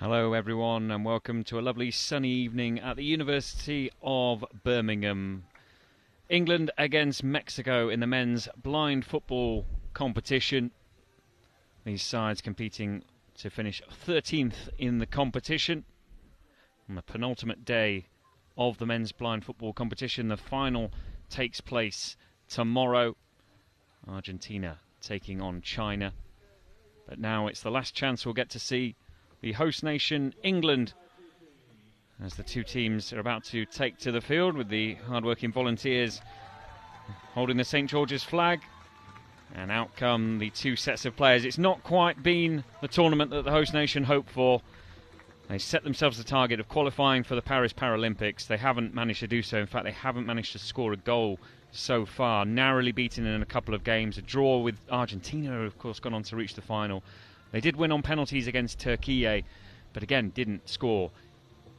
Hello everyone and welcome to a lovely sunny evening at the University of Birmingham. England against Mexico in the men's blind football competition. These sides competing to finish 13th in the competition. On the penultimate day of the men's blind football competition, the final takes place tomorrow. Argentina taking on China. But now it's the last chance we'll get to see the host nation, England, as the two teams are about to take to the field with the hard-working volunteers holding the St. George's flag. And out come the two sets of players. It's not quite been the tournament that the host nation hoped for. They set themselves the target of qualifying for the Paris Paralympics. They haven't managed to do so. In fact, they haven't managed to score a goal so far. Narrowly beaten in a couple of games. A draw with Argentina, of course, gone on to reach the final. They did win on penalties against Turkey, but again didn't score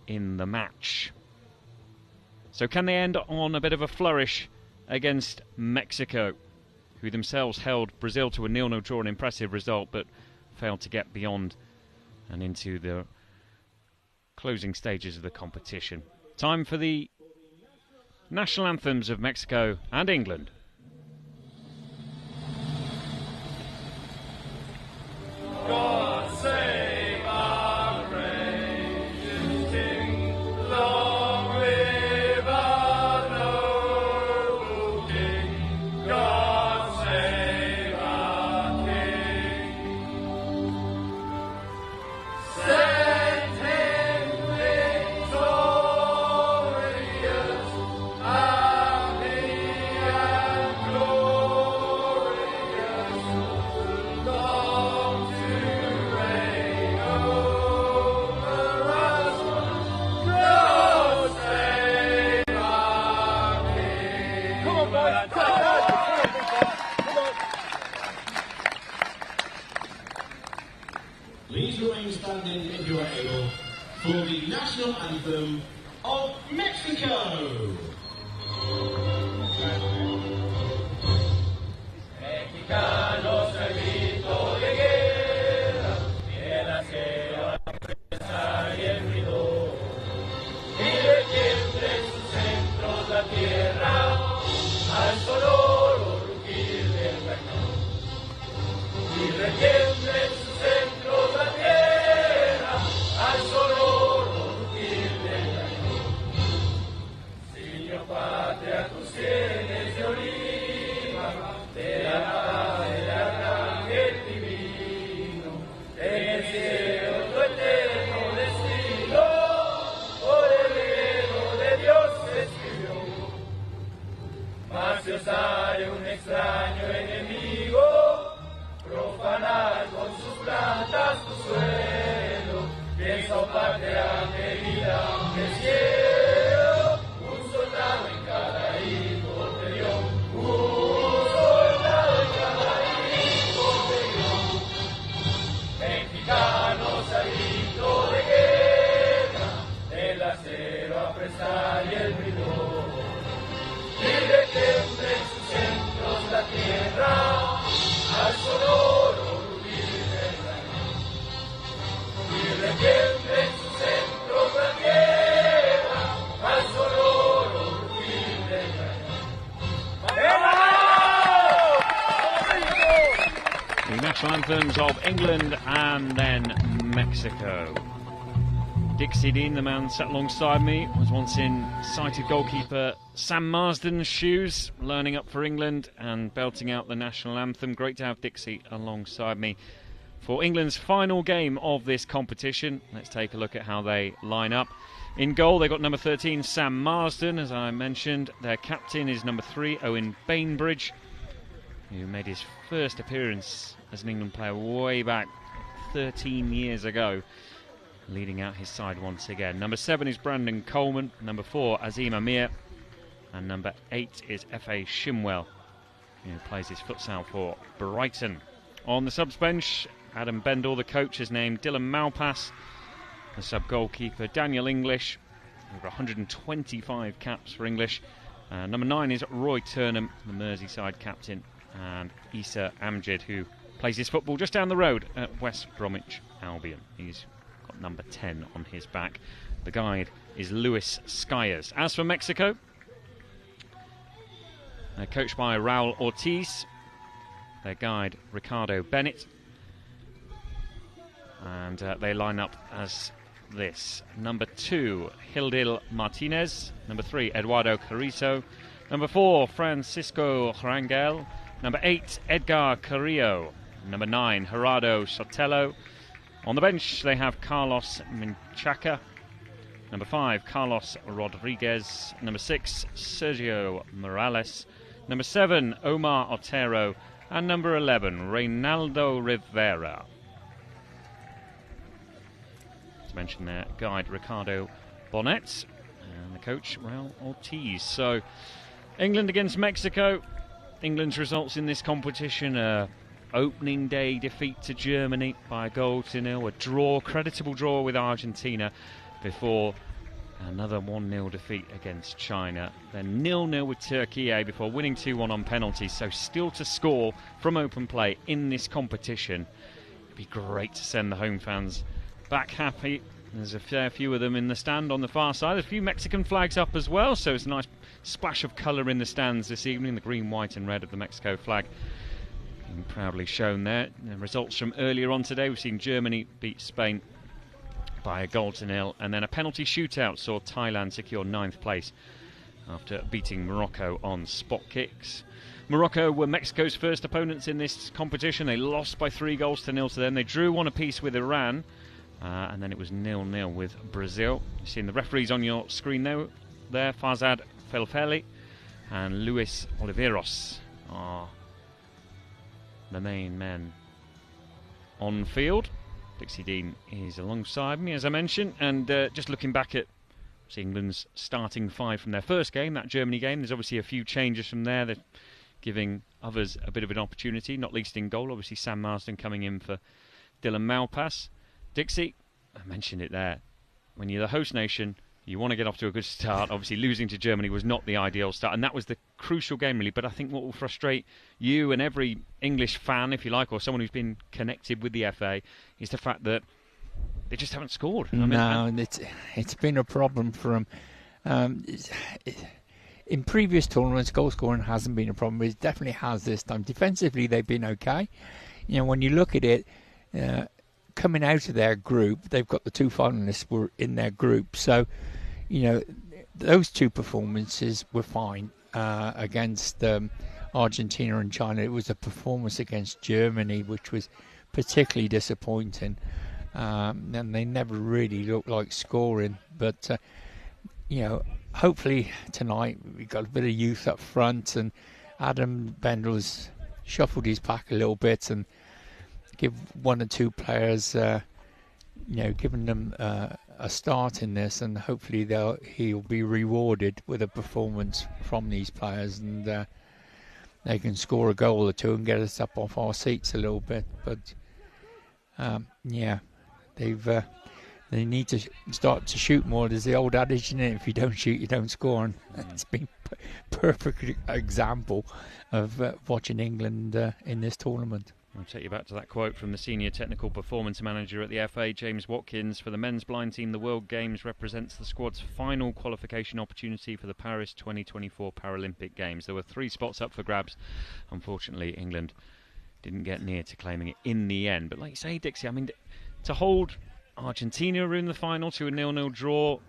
in the match. So can they end on a bit of a flourish against Mexico, who themselves held Brazil to a 0-0 draw, an impressive result, but failed to get beyond and into the closing stages of the competition. Time for the national anthems of Mexico and England. God save our gracious King, long live our noble King. God save our King. Send him victorious, happy and glorious, long to reign over us. God save our King. Come on, boys. Come on. Please remain standing if you are able for the national anthem of Mexico. Mexicanos al grito de guerra, el acero apresa y el bridor, y retiemble en sus centros la tierra, al sonoro rugir del cañón. Y retiemble en sus centros la tierra, al sonoro rugir del cañón. Señor patria, tus sienes de oliva, de la paz del arcángel divino, en el cielo tu eterno destino, por el dedo de Dios se escribió. Mas si osare un extraño enemigo profanar con sus plantas tu suelo, piensa, oh patria querida, que el cielo un soldado en cada hijo te dio, un soldado en cada hijo te dio. Mexicanos al grito de guerra, el acero apresar y el bridor, y retiemble en sus centros la tierra, al sonoro rugir del cañón. Y retiemble en sus centros la tierra, al sonoro rugir del cañón. The national anthems of England and then Mexico. Dixie Dean, the man sat alongside me, was once in sighted goalkeeper Sam Marsden's shoes, learning up for England and belting out the national anthem. Great to have Dixie alongside me for England's final game of this competition. Let's take a look at how they line up. In goal, they've got number 13, Sam Marsden, as I mentioned. Their captain is number 3, Owen Bainbridge, who made his first appearance as an England player way back 13 years ago, leading out his side once again. Number 7 is Brandon Coleman, number 4 Azim Amir, and number 8 is F.A. Shimwell, who plays his futsal for Brighton. On the subs bench, Adam Bendall, the coach, has named Dylan Malpass, the sub-goalkeeper Daniel English, over 125 caps for English. Number 9 is Roy Turnham, the Merseyside captain, and Issa Amjad, who plays his football just down the road at West Bromwich Albion. He's got number 10 on his back. The guide is Luis Skyers. As for Mexico, they're coached by Raul Ortiz, their guide Ricardo Bennett, and they line up as this: number 2, Hildil Martinez; number 3, Eduardo Carrizo; number 4, Francisco Rangel; number 8, Edgar Carrillo; number 9, Gerardo Sotelo. On the bench they have Carlos Menchaca; number 5, Carlos Rodriguez; number 6, Sergio Morales; number 7, Omar Otero; and number 11, Reynaldo Rivera. To mention their guide Ricardo Bonnet and the coach Raul Ortiz. So England against Mexico. England's results in this competition: opening day defeat to Germany by a 1-0, a draw, creditable draw with Argentina, before another 1-0 defeat against China, then 0-0 with Turkey before winning 2-1 on penalties. So still to score from open play in this competition. It'd be great to send the home fans back happy. There's a fair few of them in the stand on the far side. A few Mexican flags up as well, so it's a nice splash of colour in the stands this evening. The green, white and red of the Mexico flag being proudly shown there. The results from earlier on today: we've seen Germany beat Spain by 1-0, and then a penalty shootout saw Thailand secure 9th place after beating Morocco on spot kicks. Morocco were Mexico's first opponents in this competition. They lost by 3-0 to them. They drew 1 apiece with Iran, and then it was 0-0 with Brazil. You've seen the referees on your screen there. Farzad Felfeli and Luis Oliveros are the main men on field. Dixie Dean is alongside me, as I mentioned, and just looking back at England's starting 5 from their first game, that Germany game, there's obviously a few changes from there. They're giving others a bit of an opportunity, not least in goal. Obviously Sam Marsden coming in for Dylan Malpass. Dixie, I mentioned it there, when you're the host nation, you want to get off to a good start. Obviously losing to Germany was not the ideal start, and that was the crucial game really. But I think what will frustrate you and every English fan, if you like, or someone who's been connected with the FA, is the fact that they just haven't scored. It's been a problem for them. In previous tournaments, goal scoring hasn't been a problem. It definitely has this time. Defensively, they've been okay. You know, when you look at it, coming out of their group, they've got the 2 finalists were in their group. So, you know, those 2 performances were fine against Argentina and China. It was a performance against Germany which was particularly disappointing. And they never really looked like scoring. But, you know, hopefully tonight we've got a bit of youth up front, and Adam Bendel's shuffled his pack a little bit and give 1 or 2 players, giving them a start in this, and hopefully he'll be rewarded with a performance from these players, and they can score a goal or 2 and get us up off our seats a little bit. But they need to start to shoot more. There's the old adage, isn't it? If you don't shoot, you don't score. And it's been a perfect example of watching England in this tournament. I'll take you back to that quote from the Senior Technical Performance Manager at the FA, James Watkins. For the men's blind team, the World Games represents the squad's final qualification opportunity for the Paris 2024 Paralympic Games. There were 3 spots up for grabs. Unfortunately, England didn't get near to claiming it in the end. But like you say, Dixie, I mean, to hold Argentina in the final to a 0-0 draw,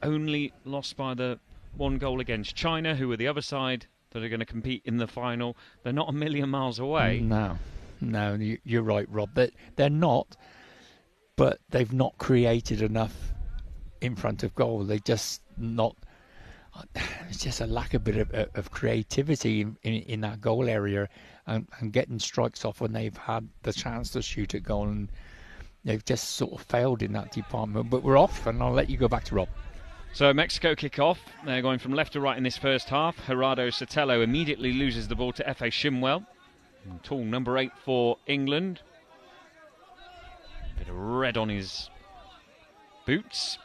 only lost by the 1 goal against China, who were the other side that are going to compete in the final. They're not a million miles away. No, you're right, Rob. They're not, but they've not created enough in front of goal. They just not. It's just a lack of creativity in that goal area, and getting strikes off when they've had the chance to shoot at goal, and they've just sort of failed in that department. But we're off, and I'll let you go back to Rob. So Mexico kick off. They're going from left to right in this first half. Gerardo Sotelo immediately loses the ball to F.A. Shimwell. Tall number 8 for England. Bit of red on his boots.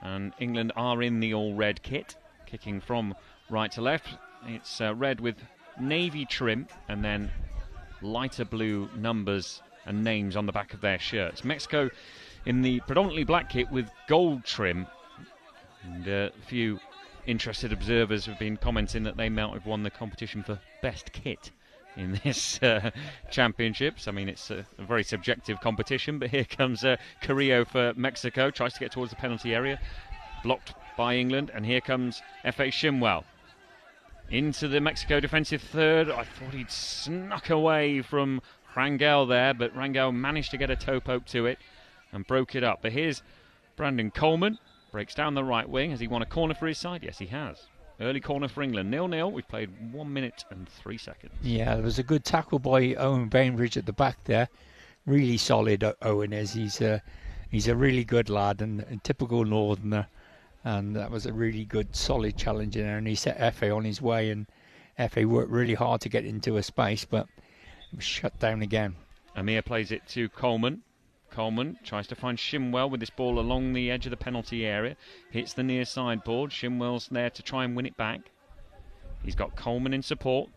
And England are in the all-red kit. Kicking from right to left. It's red with navy trim and then lighter blue numbers and names on the back of their shirts. Mexico in the predominantly black kit with gold trim. And a few interested observers have been commenting that they might have won the competition for best kit in this championships. I mean, it's a very subjective competition, but here comes Carrillo for Mexico, tries to get towards the penalty area, blocked by England, and here comes F.A. Shimwell into the Mexico defensive third. I thought he'd snuck away from Rangel there, but Rangel managed to get a toe poke to it and broke it up. But here's Brandon Coleman, breaks down the right wing. Has he won a corner for his side? Yes, he has. Early corner for England, 0-0. We've played 1 minute and 3 seconds. Yeah, there was a good tackle by Owen Bainbridge at the back there. Really solid, Owen is. He's a really good lad and a typical Northerner. And that was a really good, solid challenge in there. And he set F.A. on his way. And F.A. worked really hard to get into a space, but it was shut down again. Amir plays it to Coleman. Coleman tries to find Shimwell with this ball along the edge of the penalty area. Hits the near sideboard. Shimwell's there to try and win it back. He's got Coleman in support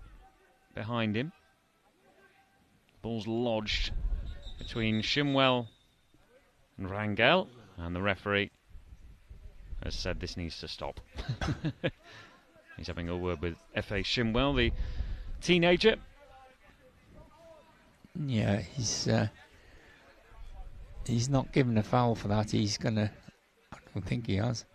behind him. Ball's lodged between Shimwell and Rangel. And the referee has said this needs to stop. He's having a word with F.A. Shimwell, the teenager. Yeah, he's not given a foul for that. He's gonna. I don't think he has.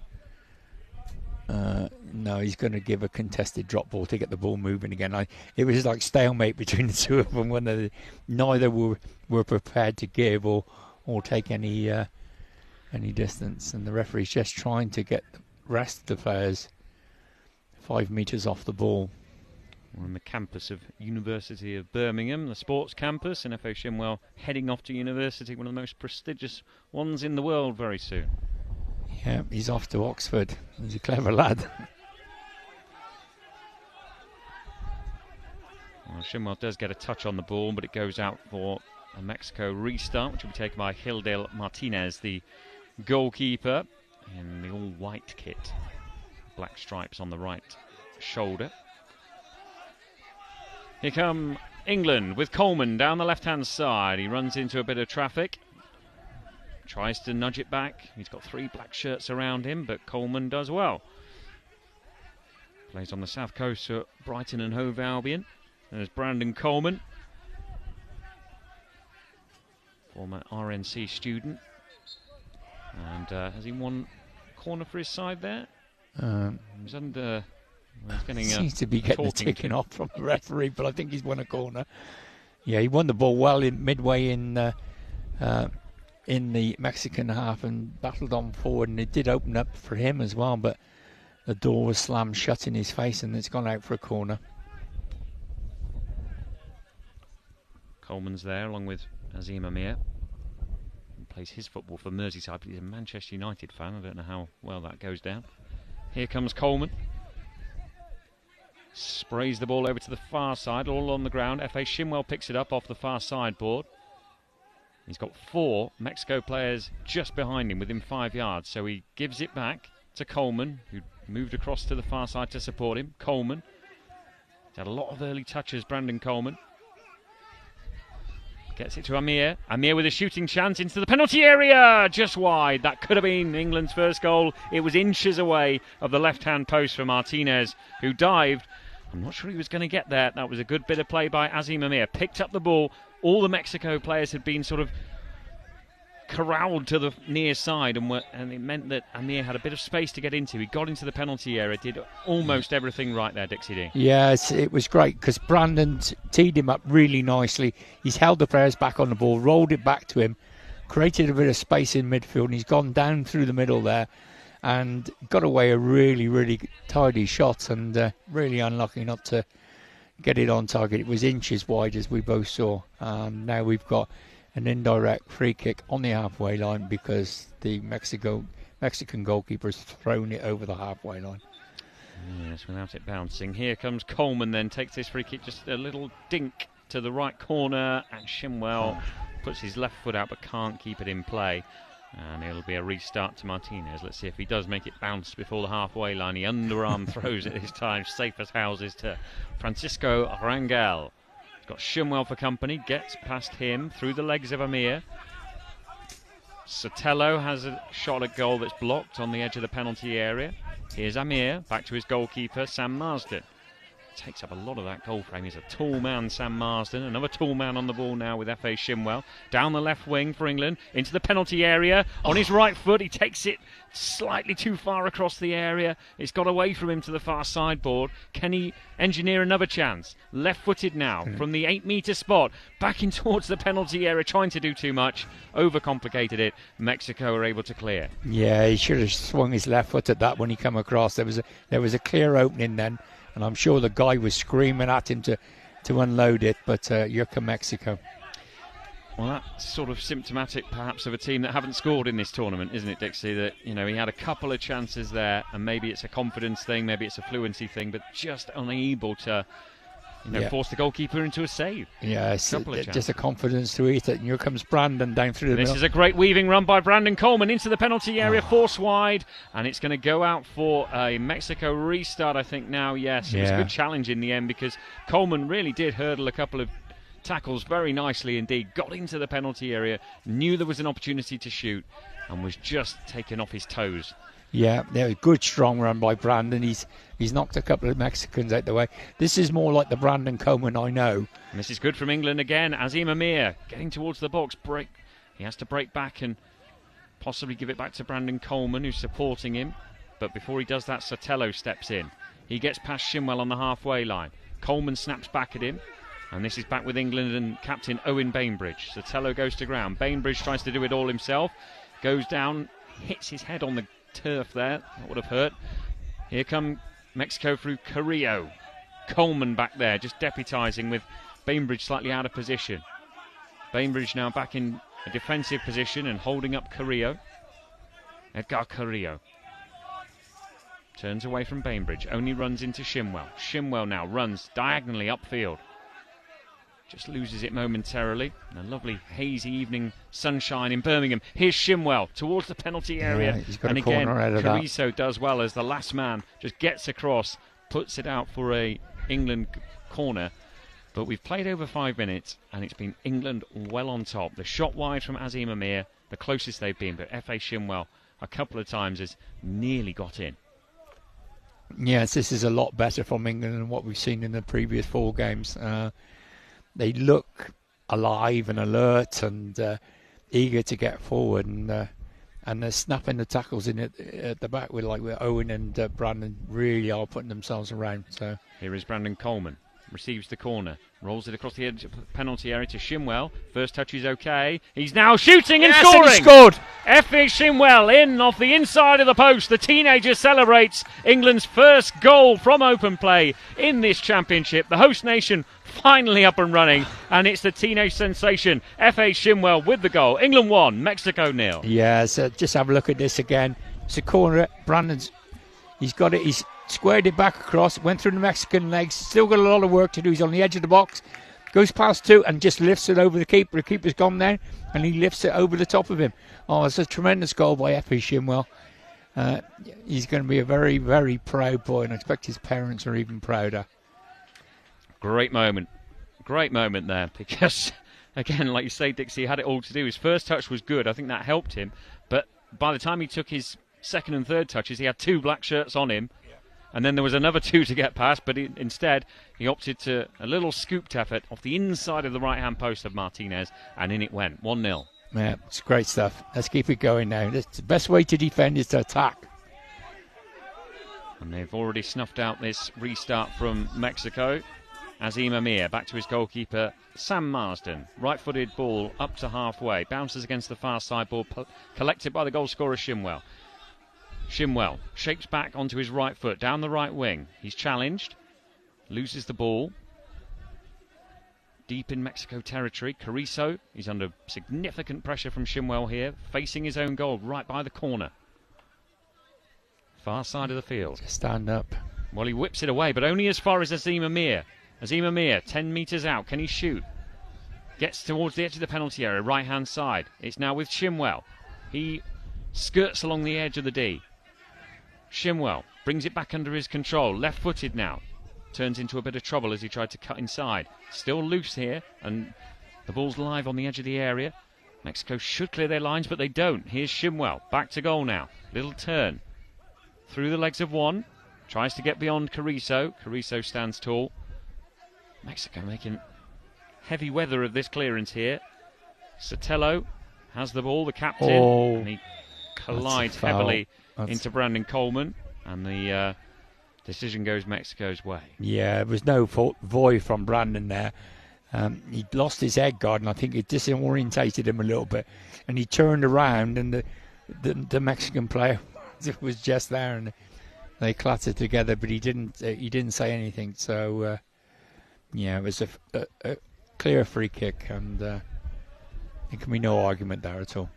No, he's going to give a contested drop ball to get the ball moving again. It was like stalemate between the two of them when neither were prepared to give or take any distance, and the referee's just trying to get the rest of the players 5 meters off the ball. We're on the campus of University of Birmingham, the sports campus, and F.A. Shimwell heading off to university, one of the most prestigious ones in the world very soon. Yeah, he's off to Oxford. He's a clever lad. Well, Shimwell does get a touch on the ball, but it goes out for a Mexico restart, which will be taken by Hildel Martinez, the goalkeeper, in the all-white kit. Black stripes on the right shoulder. Here come England with Coleman down the left-hand side. He runs into a bit of traffic. Tries to nudge it back. He's got 3 black shirts around him, but Coleman does well. Plays on the south coast at Brighton and Hove Albion. There's Brandon Coleman, former RNC student. And has he won corner for his side there? He's under... Well, he's getting seems to be getting a ticking off from the referee, but I think he's won a corner. Yeah, he won the ball well midway in the Mexican half and battled on forward, and it did open up for him as well, but the door was slammed shut in his face and it's gone out for a corner. Coleman's there along with Azim Amir. He plays his football for Merseyside, but he's a Manchester United fan. I don't know how well that goes down. Here comes Coleman. Sprays the ball over to the far side, all on the ground. F.A. Shimwell picks it up off the far sideboard. He's got 4 Mexico players just behind him, within 5 yards. So he gives it back to Coleman, who moved across to the far side to support him. Coleman. He's had a lot of early touches, Brandon Coleman. Gets it to Amir. Amir with a shooting chance into the penalty area. Just wide. That could have been England's first goal. It was inches away of the left-hand post for Martinez, who dived. I'm not sure he was going to get there. That was a good bit of play by Azim Amir. Picked up the ball. All the Mexico players had been sort of corralled to the near side, and it meant that Amir had a bit of space to get into. He got into the penalty area, did almost everything right there, Dixie D. Yes, it was great because Brandon teed him up really nicely. He's held the players back on the ball, rolled it back to him, created a bit of space in midfield, and he's gone down through the middle there and got away a really, really tidy shot, and really unlucky not to get it on target. It was inches wide, as we both saw. Now we've got an indirect free kick on the halfway line because the Mexican goalkeeper's thrown it over the halfway line. Yes, without it bouncing. Here comes Coleman then, takes this free kick, just a little dink to the right corner, and Shimwell puts his left foot out but can't keep it in play. And it'll be a restart to Martinez. Let's see if he does make it bounce before the halfway line. He underarm throws it this time, safe as houses, to Francisco Rangel. He's got Shimwell for company, gets past him through the legs of Amir. Sotelo has a shot at goal that's blocked on the edge of the penalty area. Here's Amir, back to his goalkeeper, Sam Marsden. Takes up a lot of that goal frame. He's a tall man, Sam Marsden. Another tall man on the ball now with F.A. Shinwell. Down the left wing for England, into the penalty area. On his right foot, he takes it slightly too far across the area. It's got away from him to the far sideboard. Can he engineer another chance? Left-footed now from the 8-metre spot. Back in towards the penalty area, trying to do too much. Overcomplicated it. Mexico are able to clear. Yeah, he should have swung his left foot at that when he come across. There was a clear opening then. And I'm sure the guy was screaming at him to unload it, but here come Mexico. Well, that's sort of symptomatic, perhaps, of a team that haven't scored in this tournament, isn't it, Dixie? That, he had a couple of chances there, and maybe it's a confidence thing, maybe it's a fluency thing, but just unable to, force the goalkeeper into a save. Yeah, it's just a confidence to eat it. And here comes Brandon down through the middle. This is a great weaving run by Brandon Coleman into the penalty area, force wide, and it's going to go out for a Mexico restart, I think, now. Yes, it was a good challenge in the end because Coleman really did hurdle a couple of tackles very nicely indeed, got into the penalty area, knew there was an opportunity to shoot, and was just taken off his toes. Yeah, good strong run by Brandon. He's knocked a couple of Mexicans out the way. This is more like the Brandon Coleman I know. And this is good from England again. Azim Amir getting towards the box. He has to break back and possibly give it back to Brandon Coleman, who's supporting him. But before he does that, Sotelo steps in. He gets past Shinwell on the halfway line. Coleman snaps back at him. And this is back with England and captain Owen Bainbridge. Sotelo goes to ground. Bainbridge tries to do it all himself. Goes down, hits his head on the turf there. That would have hurt. Here come Mexico through Carrillo. Coleman back there, just deputising with Bainbridge slightly out of position. Bainbridge now back in a defensive position and holding up Carrillo. Edgar Carrillo turns away from Bainbridge, only runs into Shinwell. Shinwell now runs diagonally upfield. Just loses it momentarily. A lovely hazy evening sunshine in Birmingham. Here's Shinwell towards the penalty area. He's got and a corner again, out of Carrizo does well as the last man just gets across, puts it out for a England corner. But we've played over 5 minutes and it's been England well on top. The shot wide from Azim Amir, the closest they've been, but F.A. Shinwell a couple of times has nearly got in. Yes, this is a lot better from England than what we've seen in the previous 4 games. They look alive and alert and eager to get forward, and they're snapping the tackles in at the back with Owen and Brandon really are putting themselves around. So here is Brandon Coleman, receives the corner, rolls it across the edge of the penalty area to Shinwell. First touch is okay. He's now shooting and scoring. And he scored. F.A. Shinwell in off the inside of the post. The teenager celebrates England's first goal from open play in this championship. The host nation finally up and running, and it's the teenage sensation F.A. Shinwell with the goal. England 1, Mexico 0. Yeah, so just have a look at this again. It's a corner. Brandon's, he's got it. He's squared it back across. Went through the Mexican legs. Still got a lot of work to do. He's on the edge of the box. Goes past 2 and just lifts it over the keeper. The keeper's gone there, and he lifts it over the top of him. Oh, it's a tremendous goal by F.A. Shinwell. He's going to be a very, very proud boy, and I expect his parents are even prouder. Great moment there, because again, like you say, Dixie, he had it all to do. His first touch was good. I think that helped him, but by the time he took his second and third touches, he had 2 black shirts on him, and then there was another 2 to get past, but instead he opted to a little scooped effort off the inside of the right hand post of Martinez, and in it went 1-0. Yeah, it's great stuff. Let's keep it going now. The best way to defend is to attack. And they've already snuffed out this restart from Mexico. Azim Amir back to his goalkeeper Sam Marsden. Right-footed ball up to halfway. Bounces against the far side ball collected by the goal scorer Shinwell. Shinwell shapes back onto his right foot down the right wing. He's challenged. Loses the ball. Deep in Mexico territory. Carrizo, he's under significant pressure from Shinwell here. Facing his own goal right by the corner. Far side of the field. Just stand up. Well, he whips it away, but only as far as Azim Amir. Azim Amir, 10 metres out. Can he shoot? Gets towards the edge of the penalty area, right-hand side. It's now with Shinwell. He skirts along the edge of the D. Shinwell brings it back under his control. Left-footed now. Turns into a bit of trouble as he tried to cut inside. Still loose here, and the ball's live on the edge of the area. Mexico should clear their lines, but they don't. Here's Shimwell, back to goal now. Little turn. Through the legs of one. Tries to get beyond Carrizo. Carrizo stands tall. Mexico making heavy weather of this clearance here. Sotelo has the ball, the captain. And he collides heavily into Brandon Coleman. And the decision goes Mexico's way. Yeah, there was no void from Brandon there. He'd lost his head guard, and I think it disorientated him a little bit. And he turned around, and the Mexican player was just there, and they clattered together. But he didn't say anything. So yeah, it was a clear free kick, and there can be no argument there at all.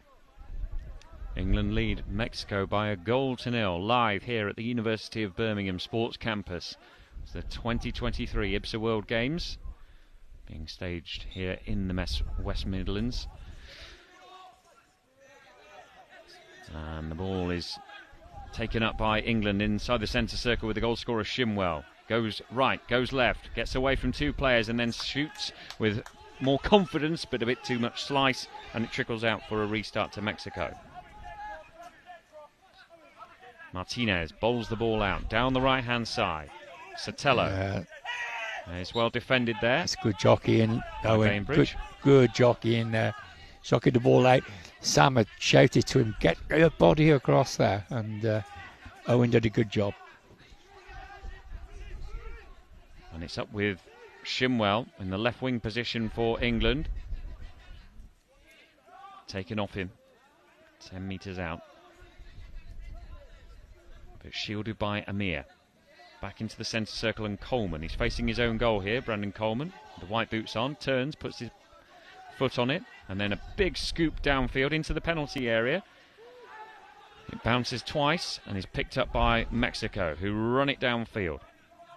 England lead Mexico by 1-0 live here at the University of Birmingham Sports Campus. It's the 2023 IBSA World Games being staged here in the West Midlands. And the ball is taken up by England inside the centre circle with the goal scorer Shimwell. Goes right, goes left, gets away from two players and then shoots with more confidence but a bit too much slice, and it trickles out for a restart to Mexico. Martinez bowls the ball out down the right hand side. Sotelo is well defended there. It's good jockeying. Good jockeying there. Jockeyed the ball out. Sam had shouted to him, "Get your body across there," and Owen did a good job. And it's up with Shimwell in the left wing position for England. Taken off him 10 metres out. But shielded by Amir. Back into the centre circle, and Coleman. He's facing his own goal here, Brandon Coleman. The white boots on, turns, puts his foot on it, and then a big scoop downfield into the penalty area. It bounces twice and is picked up by Mexico, who run it downfield.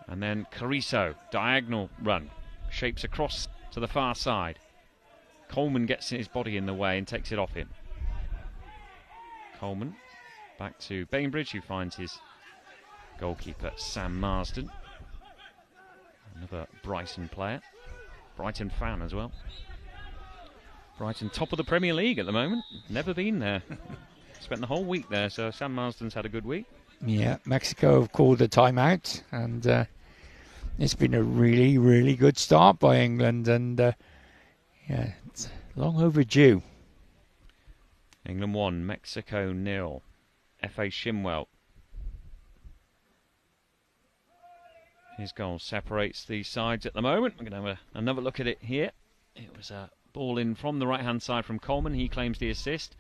And then Carrizo, diagonal run, shapes across to the far side. Coleman gets his body in the way and takes it off him. Coleman back to Bainbridge, who finds his goalkeeper Sam Marsden. Another Brighton player. Brighton fan as well. Brighton top of the Premier League at the moment. Never been there. Spent the whole week there, so Sam Marsden's had a good week. Yeah, Mexico have called a timeout, and it's been a really, really good start by England, and yeah, it's long overdue. England 1, Mexico 0. F.A. Shimwell. His goal separates the sides at the moment. We're going to have another look at it here. It was a ball in from the right-hand side from Coleman. He claims the assist.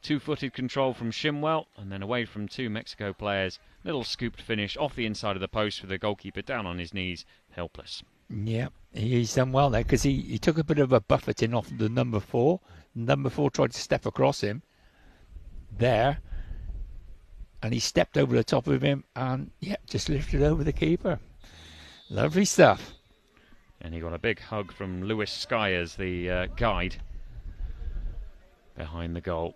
Two-footed control from Shimwell, and then away from two Mexico players. Little scooped finish off the inside of the post with the goalkeeper down on his knees, helpless. Yeah, he's done well there, because he took a bit of a buffeting off the number 4. Number 4 tried to step across him there, and he stepped over the top of him and just lifted over the keeper. Lovely stuff. And he got a big hug from Lewis Skyers, the guide behind the goal.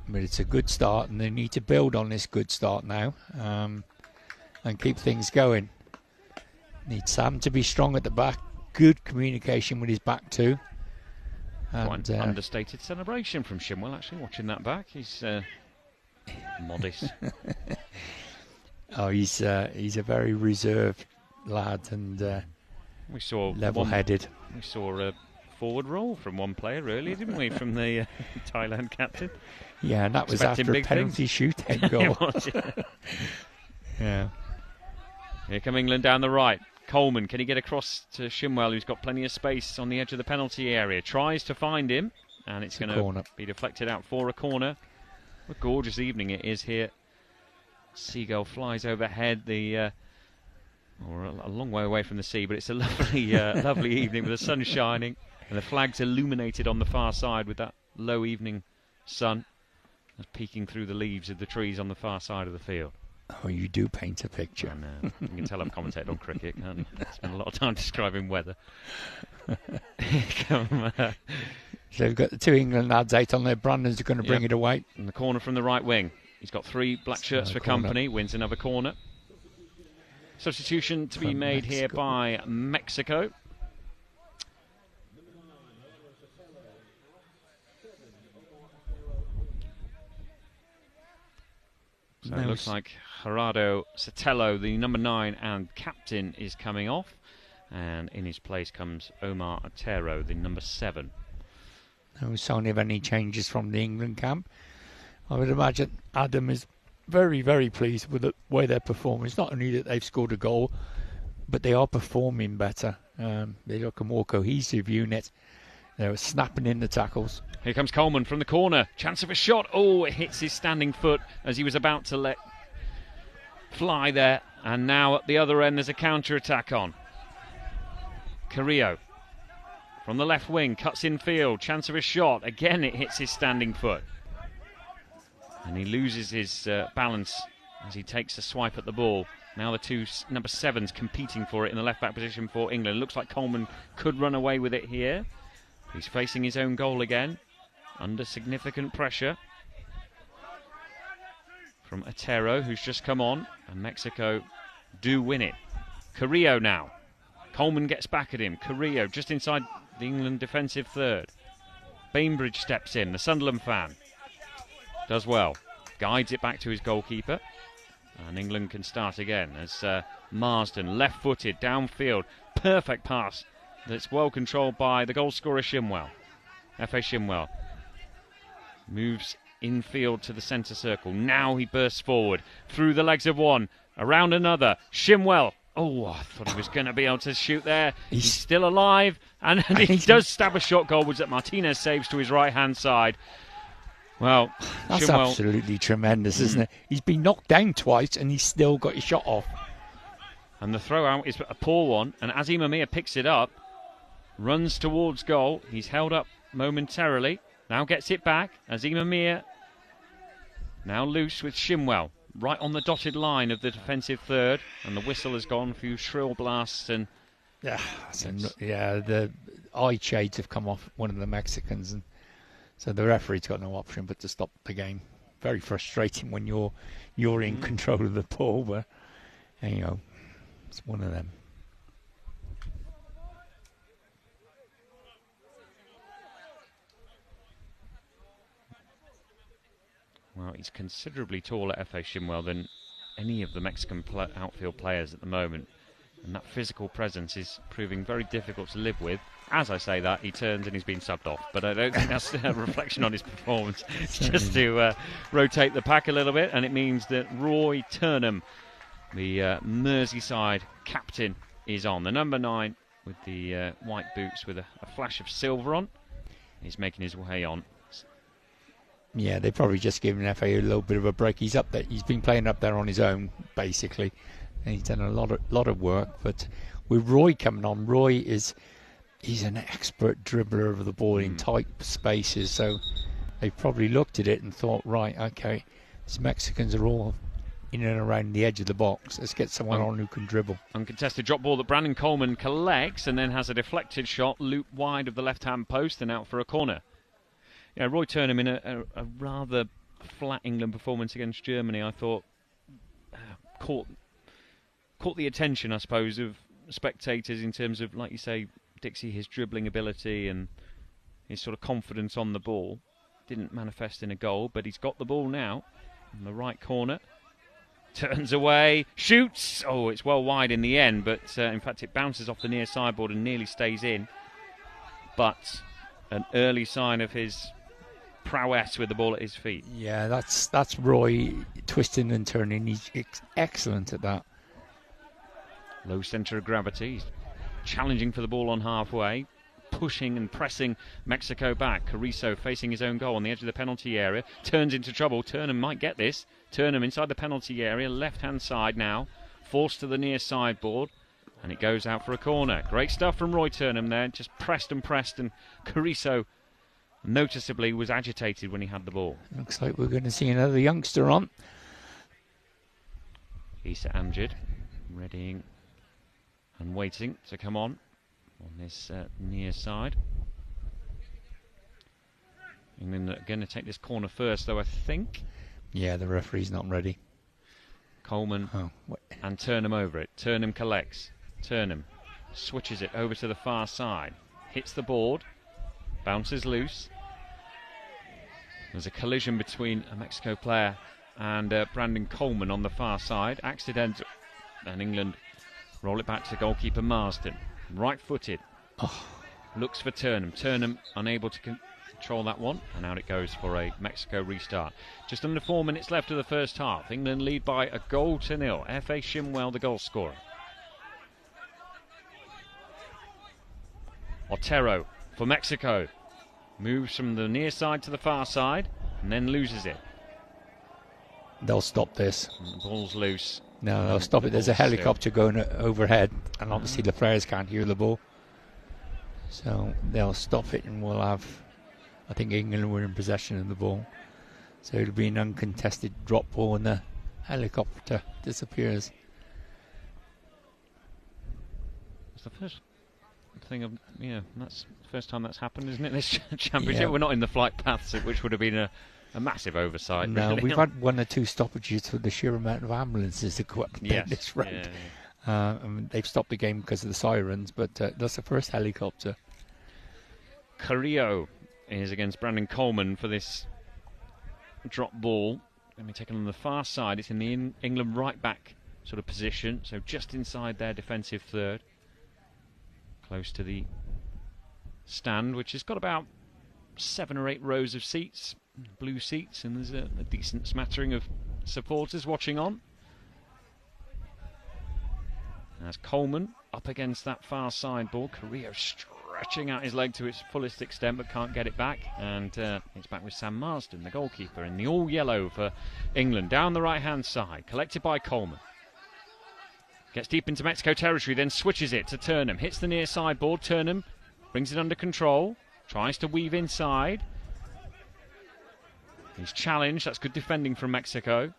But it's a good start, and they need to build on this good start now, and keep things going. Need Sam to be strong at the back. Good communication with his back too. Quite an understated celebration from Shimwell, actually, watching that back. He's modest. Oh, he's a very reserved lad, and we saw level-headed. We saw a forward roll from one player earlier, didn't we, from the Thailand captain? Yeah, and that was after a penalty shootout goal. Was, yeah. Yeah. Here come England down the right. Coleman, can he get across to Shimwell, who's got plenty of space on the edge of the penalty area? Tries to find him, and it's going to be deflected out for a corner. What a gorgeous evening it is here. Seagull flies overhead, or a long way away from the sea, but it's a lovely, lovely evening with the sun shining and the flags illuminated on the far side with that low evening sun peeking through the leaves of the trees on the far side of the field. Oh, you do paint a picture. And, you can tell I've commentated on cricket, can't you? Spent a lot of time describing weather. So we've got the two England lads out on there. Brandon's going to bring it away. In the corner from the right wing. He's got 3 black shirts for company. Wins another corner. Substitution to be made here by Mexico. So it looks like Gerardo Sotelo, the number 9 and captain, is coming off. And in his place comes Omar Otero, the number 7. No sign of any changes from the England camp. I would imagine Adam is very, very pleased with the way they're performing. It's not only that they've scored a goal, but they are performing better. They look a more cohesive unit. They're snapping in the tackles. Here comes Coleman from the corner. Chance of a shot. Oh, it hits his standing foot as he was about to let fly there. And now at the other end, there's a counter-attack on. Carrillo from the left wing, cuts in field, chance of a shot. Again, it hits his standing foot. And he loses his balance as he takes a swipe at the ball. Now the two number 7s competing for it in the left-back position for England. Looks like Coleman could run away with it here. He's facing his own goal again, under significant pressure from Otero, who's just come on. And Mexico do win it. Carrillo now. Coleman gets back at him. Carrillo just inside the England defensive third. Bainbridge steps in, the Sunderland fan. Does well. Guides it back to his goalkeeper. And England can start again as Marsden, left-footed, downfield. Perfect pass that's well controlled by the goal scorer Shimwell. F.A. Shimwell moves infield to the centre circle. Now he bursts forward through the legs of one, around another. Shimwell. Oh, I thought he was going to be able to shoot there. He's still alive, and he does stab a shot goalwards that Martinez saves to his right-hand side. Well, that's Shimwell, absolutely tremendous, isn't it? He's been knocked down twice, and he's still got his shot off. And the throw-out is a poor one, and Azim Amir picks it up, runs towards goal. He's held up momentarily, now gets it back. Azim Amir now loose with Shimwell. Right on the dotted line of the defensive third, and the whistle has gone. A few shrill blasts, and the eye shades have come off one of the Mexicans, and so the referee's got no option but to stop the game. Very frustrating when you're in control of the ball, but it's one of them. Well, he's considerably taller, F.A. Shimwell, than any of the Mexican outfield players at the moment. And that physical presence is proving very difficult to live with. As I say that, he turns and he's been subbed off. But I don't think that's a reflection on his performance. It's just to rotate the pack a little bit. And it means that Roy Turnham, the Merseyside captain, is on. The number 9 with the white boots with a flash of silver on. He's making his way on. Yeah, they probably just given FA a little bit of a break. He's up there. He's been playing up there on his own, basically, and he's done a lot of work. But with Roy coming on, he's an expert dribbler of the ball in tight spaces. So they probably looked at it and thought, right, okay, these Mexicans are all in and around the edge of the box. Let's get someone on who can dribble. Uncontested drop ball that Brandon Coleman collects and then has a deflected shot looped wide of the left-hand post and out for a corner. Yeah, Roy Turnham in a rather flat England performance against Germany, I thought, caught the attention, I suppose, of spectators in terms of, like you say, Dixie, his dribbling ability and his sort of confidence on the ball. Didn't manifest in a goal, but he's got the ball now in the right corner. Turns away, shoots! Oh, it's well wide in the end, but in fact it bounces off the near sideboard and nearly stays in. But an early sign of his prowess with the ball at his feet. Yeah, that's Roy twisting and turning. He's excellent at that. Low centre of gravity. He's challenging for the ball on halfway, pushing and pressing Mexico back. Carrizo facing his own goal on the edge of the penalty area. Turns into trouble. Turnham might get this. Turnham inside the penalty area, left-hand side now. Forced to the near sideboard. And it goes out for a corner. Great stuff from Roy Turnham there. Just pressed, and Carrizo noticeably was agitated when he had the ball. Looks like we're going to see another youngster on. Issa Amjad readying and waiting to come on this near side. England are going to take this corner first, though, I think. Yeah, the referee's not ready. Coleman and Turnham over it. Turnham collects. Turnham switches it over to the far side. Hits the board. Bounces loose. There's a collision between a Mexico player and Brandon Coleman on the far side. Accidental. And England roll it back to goalkeeper Marsden. Right-footed. Oh. Looks for Turnham. Turnham unable to control that one. And out it goes for a Mexico restart. Just under 4 minutes left of the first half. England lead by a 1-0. F.A. Shimwell, the goal scorer. Otero for Mexico. Moves from the near side to the far side and then loses it. They'll stop this. And the ball's loose. No, they'll stop it. There's a helicopter going overhead, and obviously the players can't hear the ball. So they'll stop it, and we'll have, I think England were in possession of the ball. So it'll be an uncontested drop ball, and the helicopter disappears. It's the first thing of, that's the first time that's happened, isn't it? This championship. Yeah. We're not in the flight paths, which would have been a massive oversight. No, really. we've had 1 or 2 stoppages for the sheer amount of ambulances equipped in this round. Yeah. I mean, they've stopped the game because of the sirens, but that's the first helicopter. Carrillo is against Brandon Coleman for this drop ball. Going to be taken on the far side. It's in the England right back sort of position, so just inside their defensive third, close to the stand, which has got about 7 or 8 rows of seats, blue seats, and there's a decent smattering of supporters watching on. As Coleman up against that far side ball, Carrillo stretching out his leg to its fullest extent but can't get it back, and it's back with Sam Marsden, the goalkeeper, in the all yellow for England, down the right hand side, collected by Coleman. Gets deep into Mexico territory, then switches it to Turnham, hits the near side ball. Turnham brings it under control, tries to weave inside. He's challenged. That's good defending from Mexico.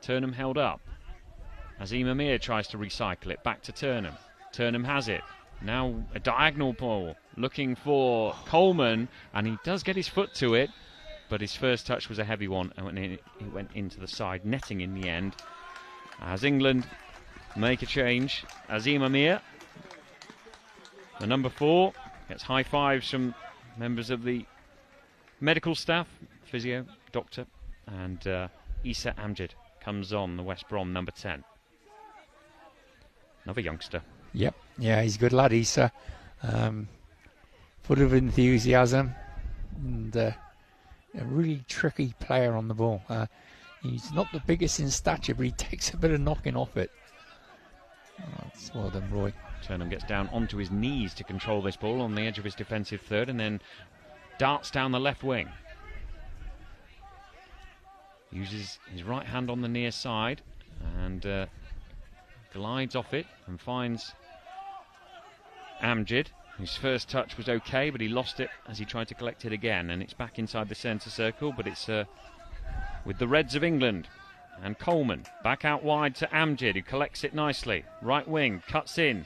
Turnham held up. Azim Amir tries to recycle it back to Turnham. Turnham has it. Now a diagonal ball looking for Coleman, and he does get his foot to it, but his first touch was a heavy one, and it went into the side netting in the end. As England make a change, Azim Amir, the number 4, gets high fives from members of the medical staff, physio, doctor, and Issa Amjad comes on, the West Brom number 10. Another youngster. Yep, yeah, he's a good lad, Issa. Full of enthusiasm and a really tricky player on the ball. He's not the biggest in stature, but he takes a bit of knocking off it. That's well done, Roy. Turnham gets down onto his knees to control this ball on the edge of his defensive third, and then darts down the left wing. Uses his right hand on the near side and glides off it and finds Amjad, whose first touch was okay, but he lost it as he tried to collect it again, and it's back inside the centre circle, but it's with the Reds of England. And Coleman back out wide to Amjad, who collects it nicely. Right wing, cuts in.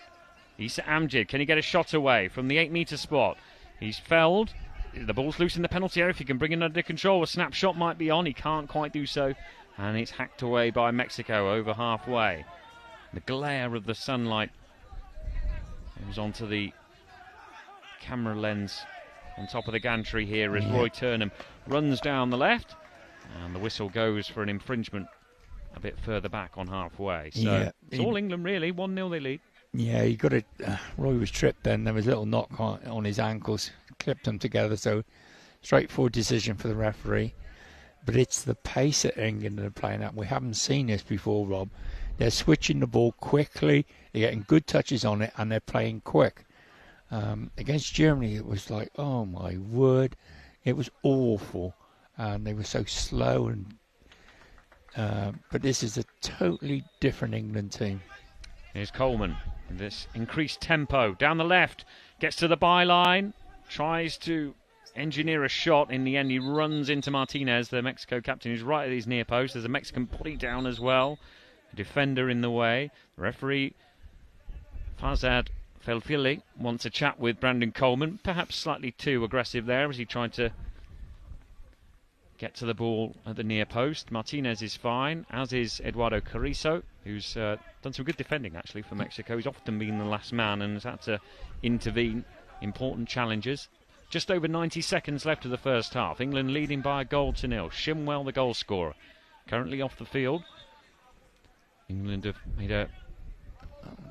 Issa Amjad, can he get a shot away from the 8-metre spot? He's felled. The ball's loose in the penalty area. If he can bring it under control, a snapshot might be on. He can't quite do so. And it's hacked away by Mexico over halfway. The glare of the sunlight goes onto the camera lens on top of the gantry here as Roy Turnham runs down the left. And the whistle goes for an infringement a bit further back on halfway. So it's all England really. 1-0 they lead. Yeah, he got it. Roy was tripped then. There was a little knock on his ankles. Clipped them together. So straightforward decision for the referee. But it's the pace that England are playing at. We haven't seen this before, Rob. They're switching the ball quickly. They're getting good touches on it, and they're playing quick. Against Germany, it was like, oh my word. It was awful. And they were so slow, but this is a totally different England team. Here's Coleman. This increased tempo down the left, gets to the byline, tries to engineer a shot. In the end, he runs into Martinez, the Mexico captain, who's right at his near post. There's a Mexican putting down as well. A defender in the way. The referee, Fazad Felfili, wants a chat with Brandon Coleman. Perhaps slightly too aggressive there as he tried to get to the ball at the near post. Martinez is fine, as is Eduardo Carrizo, who's done some good defending actually for Mexico. He's often been the last man and has had to intervene. Important challenges. Just over 90 seconds left of the first half. England leading by a 1-0. Shimwell, the goal scorer. currently off the field. England have made a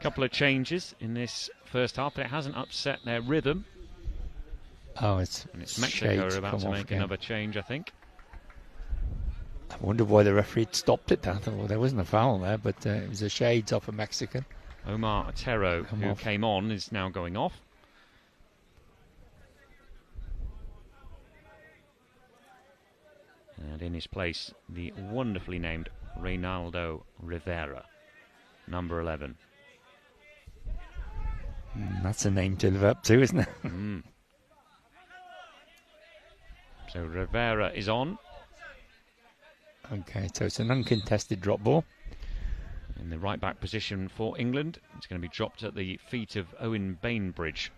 couple of changes in this first half, but it hasn't upset their rhythm. Oh, it's Mexico who are about to make another change, I think. I wonder why the referee stopped it. I thought, well, there wasn't a foul there, but it was a shades off a Mexican. Omar Otero, who came on, is now going off. And in his place, the wonderfully named Reynaldo Rivera, number 11. That's a name to live up to, isn't it? So Rivera is on. Okay, so it's an uncontested drop ball. In the right back position for England. It's going to be dropped at the feet of Owen Bainbridge.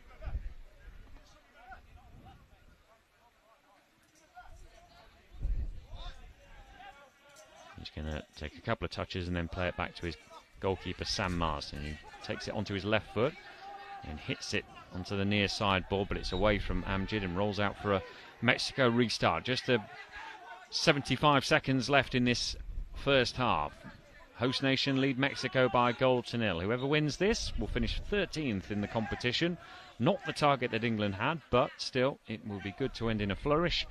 He's going to take a couple of touches and then play it back to his goalkeeper Sam Marsden. He takes it onto his left foot and hits it onto the near sideboard, but it's away from Amjad and rolls out for a Mexico restart. Just 75 seconds left in this first half. Host nation lead Mexico by a goal to nil. Whoever wins this will finish 13th in the competition. Not the target that England had, but still it will be good to end in a flourish.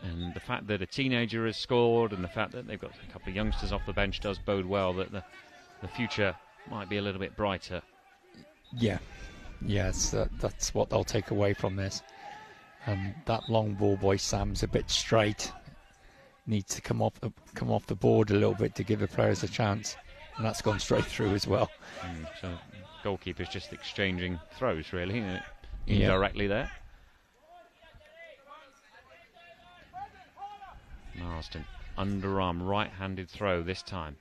And the fact that a teenager has scored and the fact that they've got a couple of youngsters off the bench does bode well that the future might be a little bit brighter. Yeah, yes, that's what they'll take away from this. And that long ball by Sam's a bit straight. Needs to come off the board a little bit to give the players a chance, and that's gone straight through as well. So goalkeeper's just exchanging throws, really, indirectly there. Marsden, underarm right-handed throw this time.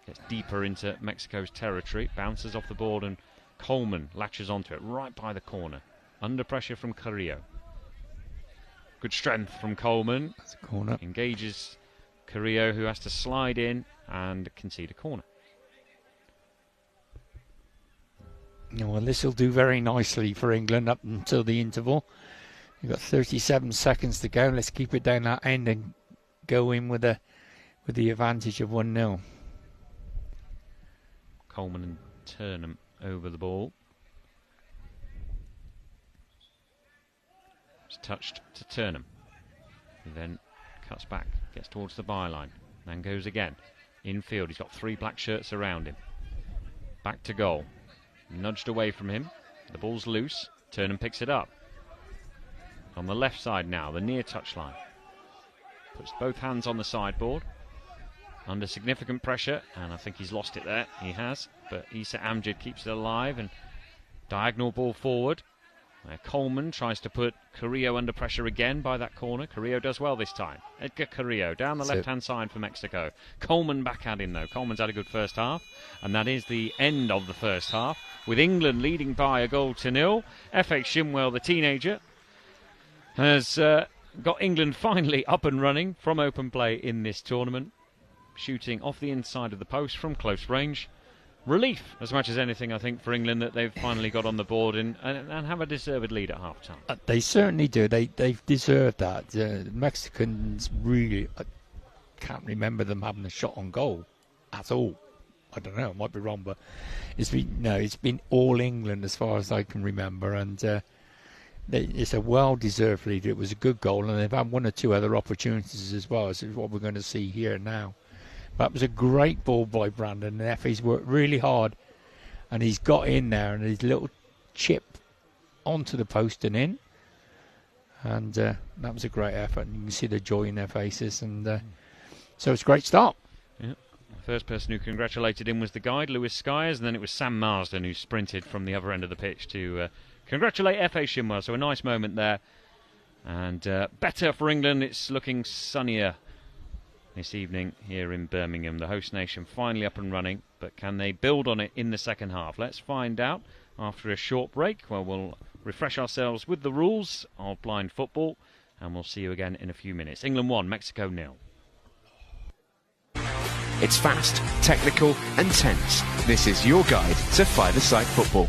Gets deeper into Mexico's territory, bounces off the board, and Coleman latches onto it right by the corner. Under pressure from Carrillo. Good strength from Coleman. That's a corner. Engages Carrillo, who has to slide in and concede a corner. Well, this will do very nicely for England up until the interval. You've got 37 seconds to go. Let's keep it down that end and go in with the advantage of 1-0. Coleman and Turnham over the ball. It's touched to Turnham. He then cuts back, gets towards the byline, then goes again. Infield, he's got 3 black shirts around him. Back to goal. Nudged away from him. The ball's loose. Turnham picks it up. On the left side now, the near touchline. Puts both hands on the sideboard. Under significant pressure, and I think he's lost it there. He has, but Issa Amjad keeps it alive, and diagonal ball forward. Coleman tries to put Carrillo under pressure again by that corner. Carrillo does well this time. Edgar Carrillo down the left-hand side for Mexico. Coleman back at him, though. Coleman's had a good first half, and that is the end of the first half, with England leading by a goal to nil. F.H. Shimwell, the teenager, has got England finally up and running from open play in this tournament, shooting off the inside of the post from close range. Relief, as much as anything, I think, for England that they've finally got on the board and have a deserved lead at half-time. They certainly do. They've deserved that. The Mexicans really... I can't remember them having a shot on goal at all. I don't know, I might be wrong, but it's been all England as far as I can remember, and it's a well-deserved lead. It was a good goal, and they've had 1 or 2 other opportunities as well, as is what we're going to see here now. That was a great ball by Brandon, and Effie's worked really hard, and he's got in there, and his little chip onto the post and in, and that was a great effort, and you can see the joy in their faces, and so it's a great start. Yeah. The first person who congratulated him was the guide, Lewis Skyers, and then it was Sam Marsden who sprinted from the other end of the pitch to congratulate F.A. Shimwell. So a nice moment there, and better for England. It's looking sunnier this evening here in Birmingham. The host nation finally up and running, but can they build on it in the second half? Let's find out after a short break, where we'll refresh ourselves with the rules of blind football, and we'll see you again in a few minutes. England 1, Mexico 0. It's fast, technical and tense. This is your guide to five-a-side football.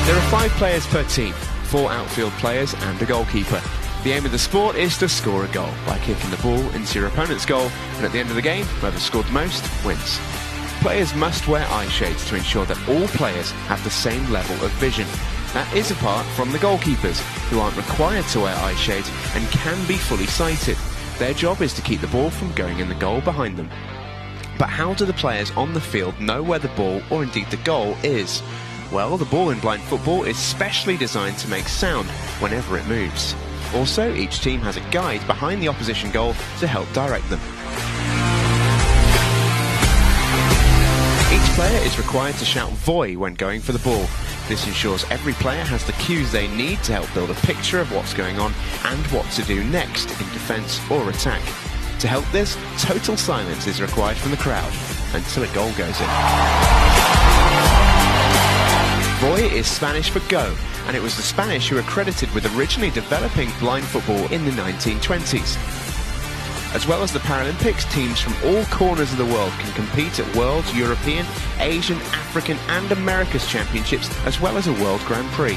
There are 5 players per team, 4 outfield players and a goalkeeper. The aim of the sport is to score a goal by kicking the ball into your opponent's goal, and at the end of the game, whoever scored the most wins. Players must wear eye shades to ensure that all players have the same level of vision. That is apart from the goalkeepers, who aren't required to wear eye shades and can be fully sighted. Their job is to keep the ball from going in the goal behind them. But how do the players on the field know where the ball, or indeed the goal, is? Well, the ball in blind football is specially designed to make sound whenever it moves. Also, each team has a guide behind the opposition goal to help direct them. Each player is required to shout "Voy" when going for the ball. This ensures every player has the cues they need to help build a picture of what's going on and what to do next in defence or attack. To help this, total silence is required from the crowd until a goal goes in. Voy is Spanish for go, and it was the Spanish who were credited with originally developing blind football in the 1920s. As well as the Paralympics, teams from all corners of the world can compete at World, European, Asian, African and America's Championships, as well as a World Grand Prix.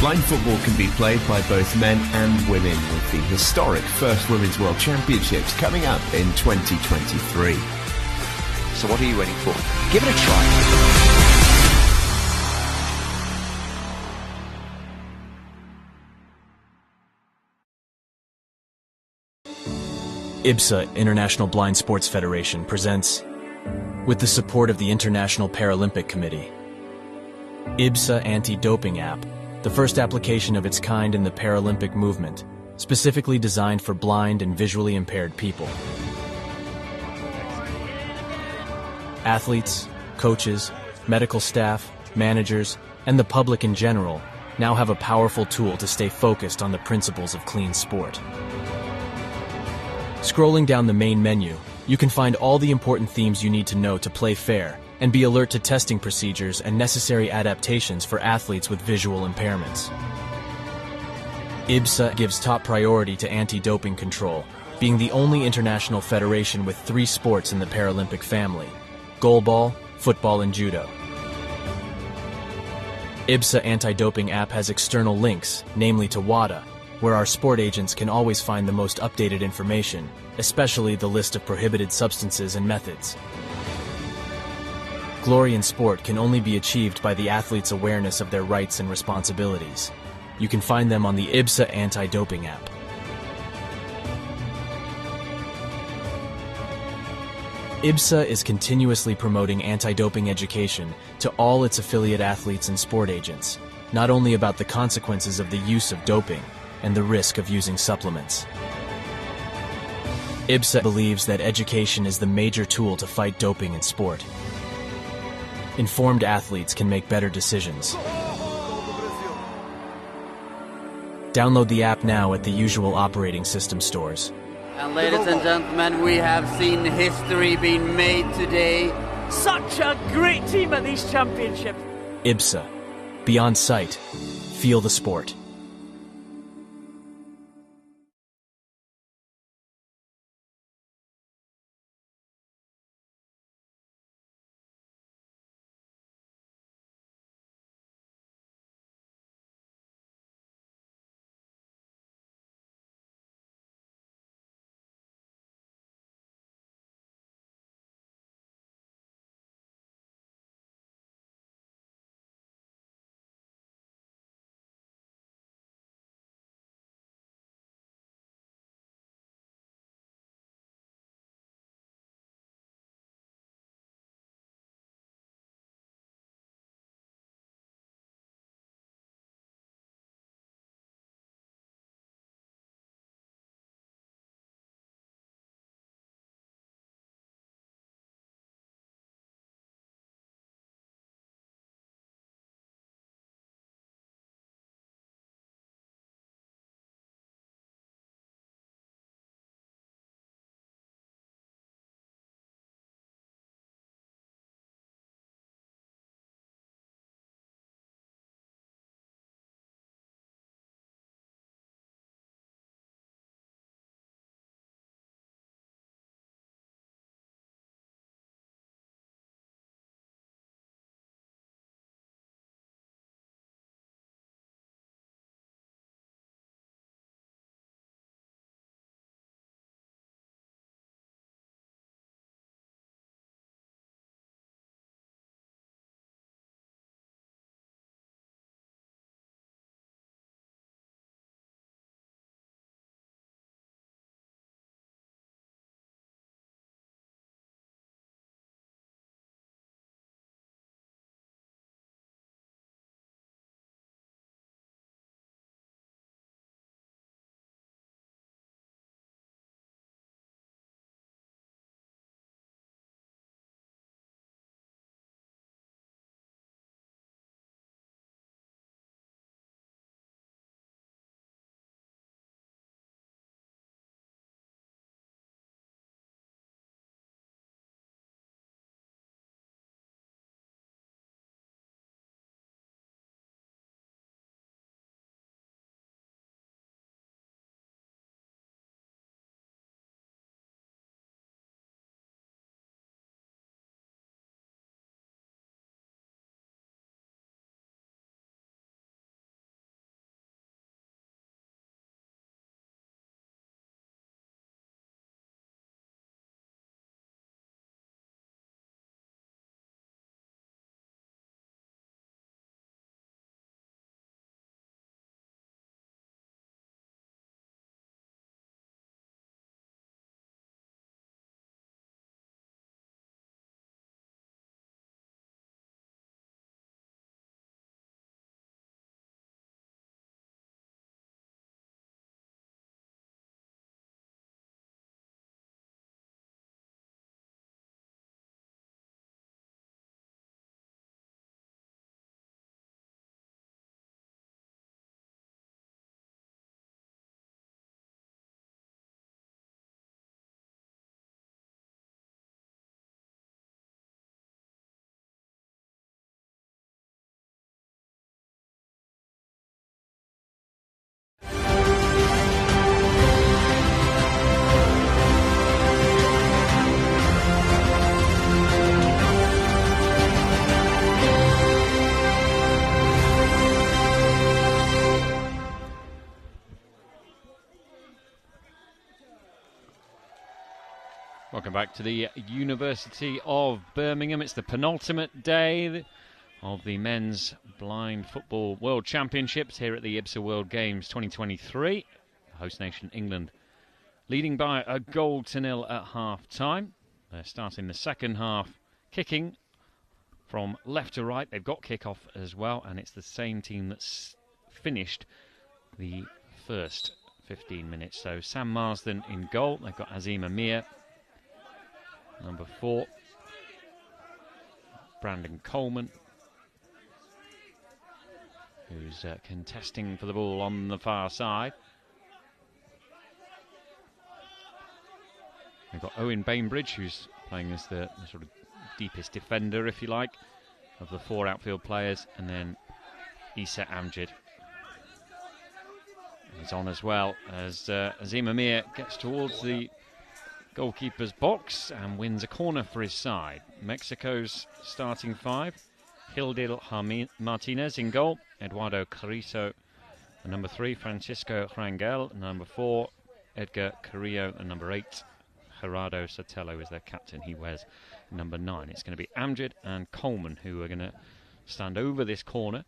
Blind football can be played by both men and women, with the historic first Women's World Championships coming up in 2023. So what are you waiting for? Give it a try. IBSA, International Blind Sports Federation, presents, with the support of the International Paralympic Committee, IBSA Anti-Doping App, the first application of its kind in the Paralympic movement, specifically designed for blind and visually impaired people. Athletes, coaches, medical staff, managers, and the public in general now have a powerful tool to stay focused on the principles of clean sport. Scrolling down the main menu, you can find all the important themes you need to know to play fair and be alert to testing procedures and necessary adaptations for athletes with visual impairments. IBSA gives top priority to anti-doping control, being the only international federation with 3 sports in the Paralympic family: goalball, football, and judo. IBSA Anti-Doping App has external links, namely to WADA, where our sport agents can always find the most updated information, especially the list of prohibited substances and methods. Glory in sport can only be achieved by the athlete's awareness of their rights and responsibilities. You can find them on the IBSA Anti-Doping App. IBSA is continuously promoting anti-doping education to all its affiliate athletes and sport agents, not only about the consequences of the use of doping and the risk of using supplements. IBSA believes that education is the major tool to fight doping in sport. Informed athletes can make better decisions. Download the app now at the usual operating system stores. And ladies and gentlemen, we have seen history being made today. Such a great team at these championships. IBSA. Beyond sight. Feel the sport. Welcome back to the University of Birmingham. It's the penultimate day of the Men's Blind Football World Championships here at the IBSA World Games 2023. The host nation England leading by a 1-0 at half-time. They're starting the second half kicking from left to right. They've got kick-off as well, and it's the same team that's finished the first 15 minutes. So Sam Marsden in goal. They've got Azim Amir, number 4. Brandon Coleman, who's contesting for the ball on the far side. We've got Owen Bainbridge, who's playing as the sort of deepest defender, if you like, of the 4 outfield players, and then Issa Amjad is on as well, as Azim Amir gets towards the goalkeeper's box and wins a corner for his side. Mexico's starting 5: Hildil Martinez in goal, Eduardo Carrizo and number 3, Francisco Rangel, and number 4, Edgar Carrillo, and number 8, Gerardo Sotelo is their captain. He wears number 9. It's going to be Amjad and Coleman who are going to stand over this corner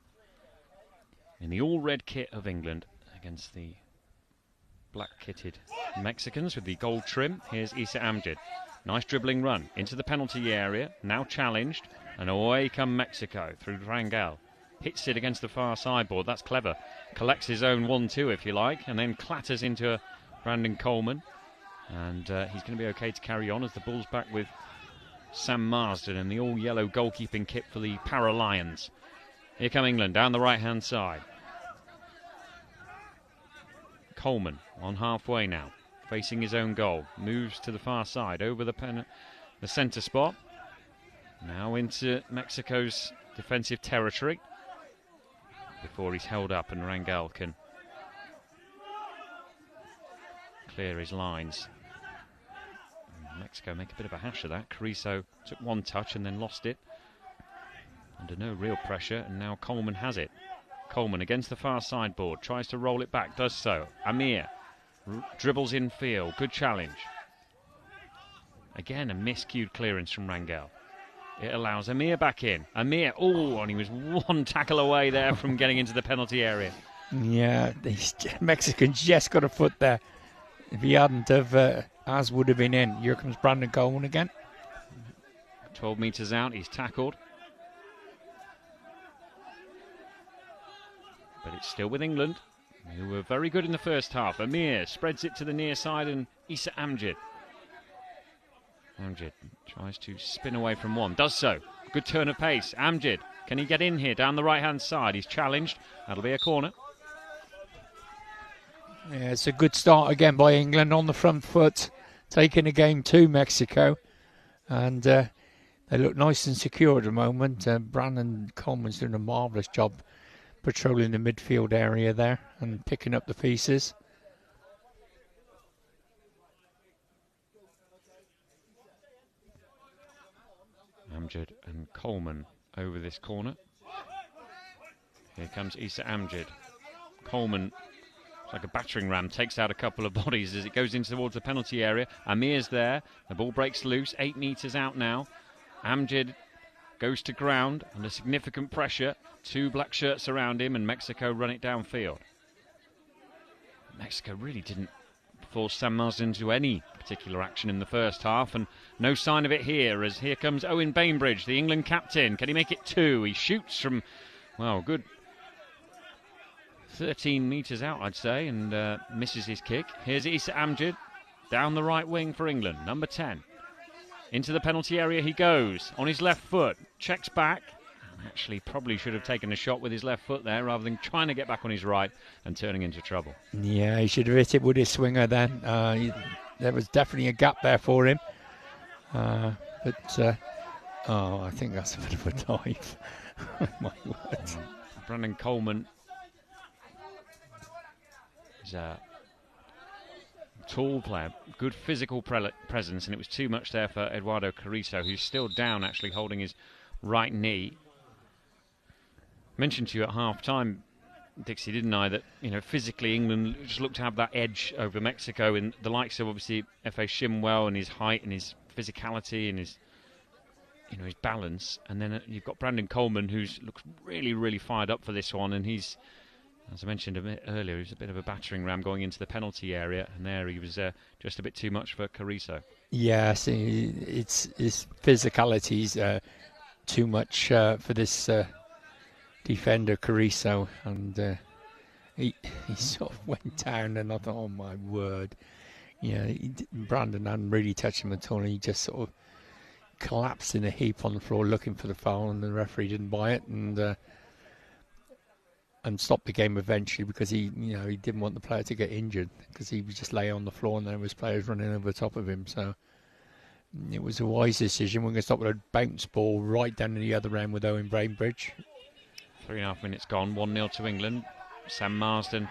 in the all-red kit of England against the black-kitted Mexicans with the gold trim. Here's Issa Amjad. Nice dribbling run into the penalty area, now challenged, and away come Mexico through Rangel. Hits it against the far sideboard. That's clever. Collects his own 1-2, if you like, and then clatters into Brandon Coleman. And he's going to be okay to carry on as the ball's back with Sam Marsden in the all-yellow goalkeeping kit for the Para-Lions. Here come England down the right-hand side. Coleman on halfway now, facing his own goal. Moves to the far side over the centre spot. Now into Mexico's defensive territory before he's held up and Rangel can clear his lines. Mexico make a bit of a hash of that. Carrizo took one touch and then lost it under no real pressure, and now Coleman has it. Coleman against the far sideboard, tries to roll it back, does so. Amir dribbles in field, good challenge. Again a miscued clearance from Rangel. It allows Amir back in. Amir, oh, and he was one tackle away there from getting into the penalty area. Yeah, these Mexicans just got a foot there. If he hadn't have, Az would have been in. Here comes Brandon Coleman again. 12 metres out, he's tackled. But it's still with England, who were very good in the first half. Amir spreads it to the near side, and Issa Amjad. Amjad tries to spin away from one. Does so. Good turn of pace. Amjad, can he get in here down the right-hand side? He's challenged. That'll be a corner. Yeah, it's a good start again by England on the front foot, taking the game to Mexico. And they look nice and secure at the moment. Brandon Coleman's doing a marvellous job patrolling the midfield area there and picking up the pieces. Amjad and Coleman over this corner. Here comes Issa Amjad. Coleman, like a battering ram, takes out a couple of bodies as it goes into towards the penalty area. Amir's there. The ball breaks loose. 8 metres out now. Amjad goes to ground under significant pressure. 2 black shirts around him, and Mexico run it downfield. Mexico really didn't force Sam Marsden into any particular action in the first half, and no sign of it here, as here comes Owen Bainbridge, the England captain. Can he make it 2? He shoots from, well, good 13 metres out, I'd say, and misses his kick. Here's Issa Amjad down the right wing for England, number 10. Into the penalty area he goes, on his left foot, checks back. Actually, probably should have taken a shot with his left foot there rather than trying to get back on his right and turning into trouble. Yeah, he should have hit it with his swinger then. There was definitely a gap there for him. I think that's a bit of a dive. My word. Brandon Coleman is a tall player, good physical presence, and it was too much there for Eduardo Carrizo, who's still down, actually holding his right knee. Mentioned to you at half-time, Dixie, didn't I, that physically England just looked to have that edge over Mexico in the likes of obviously F.A. Shimwell and his height and his physicality and his his balance, and then you've got Brandon Coleman, who looks really, really fired up for this one, and he's, as I mentioned a bit earlier, he's a bit of a battering ram going into the penalty area, and there he was just a bit too much for Carrizo. Yes, it's his physicality's too much for this defender Carrizo, and he sort of went down, and I thought, oh my word, Brandon hadn't really touched him at all, and he just sort of collapsed in a heap on the floor looking for the foul, and the referee didn't buy it, and stopped the game eventually because he didn't want the player to get injured, because he was just lay on the floor and there was players running over the top of him. So it was a wise decision. We're going to stop with a bounce ball right down to the other end with Owen Brainbridge. 3.5 minutes gone, 1-0 to England. Sam Marsden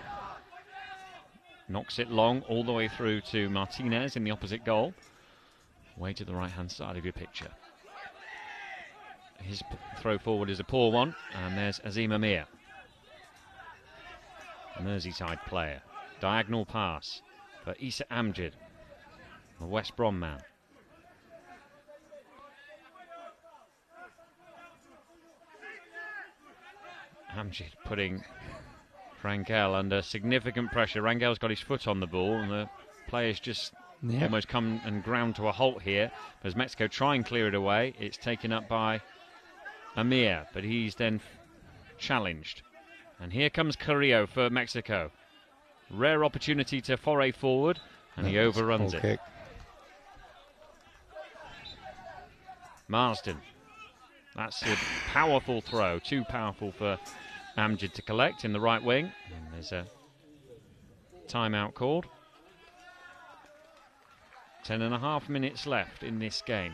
knocks it long all the way through to Martinez in the opposite goal. Way to the right-hand side of your picture. His throw forward is a poor one, and there's Azim Amir, a Merseyside player. Diagonal pass for Issa Amjad, the West Brom man. Amjad putting Rangel under significant pressure. Rangel's got his foot on the ball, and the players just almost come and ground to a halt here. As Mexico try and clear it away, it's taken up by Amir, but he's then challenged. And here comes Carrillo for Mexico. Rare opportunity to foray forward, and he overruns it. Kick. Marsden. That's a powerful throw, too powerful for Amjad to collect in the right wing. And there's a timeout called. 10.5 minutes left in this game.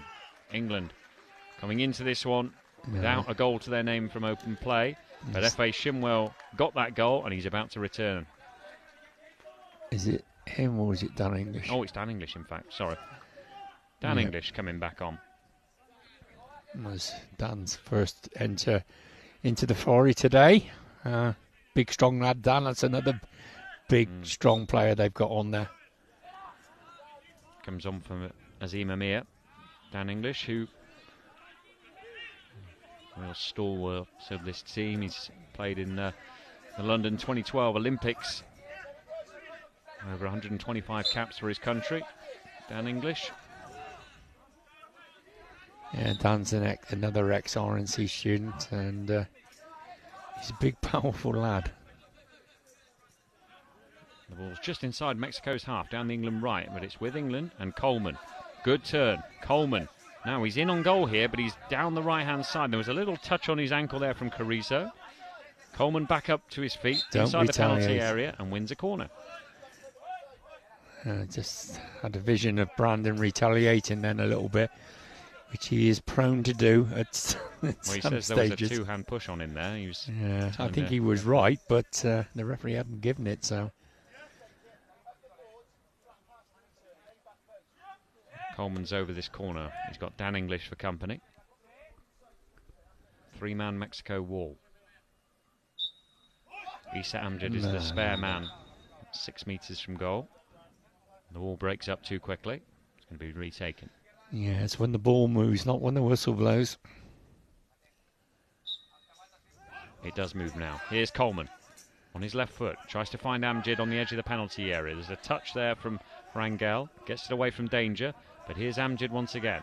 England coming into this one without a goal to their name from open play. But F.A. Shimwell got that goal, and he's about to return. Is it him or is it Dan English? Oh, it's Dan English, in fact. Sorry. Dan English coming back on. It was Dan's first enter into the 40 today. Big, strong lad, Dan. That's another big, strong player they've got on there. Comes on from Azim Amir. Dan English, who real stalwart of this team. He's played in the London 2012 Olympics. Over 125 caps for his country. Dan English. Yeah, Dan's another ex-RNC student, and he's a big, powerful lad. The ball's just inside Mexico's half, down the England right, but it's with England and Coleman. Good turn. Coleman. Now he's in on goal here, but he's down the right-hand side. There was a little touch on his ankle there from Carrizo. Coleman back up to his feet inside the penalty area and wins a corner. Just had a vision of Brandon retaliating then a little bit, which he is prone to do at some he says stages. There was a two-hand push on him there. He was I think he was right, but the referee hadn't given it, so. Coleman's over this corner. He's got Dan English for company. 3-man Mexico wall. Issa Amjad is the spare man, 6 metres from goal. The wall breaks up too quickly. It's going to be retaken. Yeah, it's when the ball moves, not when the whistle blows. It does move now. Here's Coleman on his left foot. Tries to find Amjad on the edge of the penalty area. There's a touch there from Rangel. Gets it away from danger. But here's Amjad once again.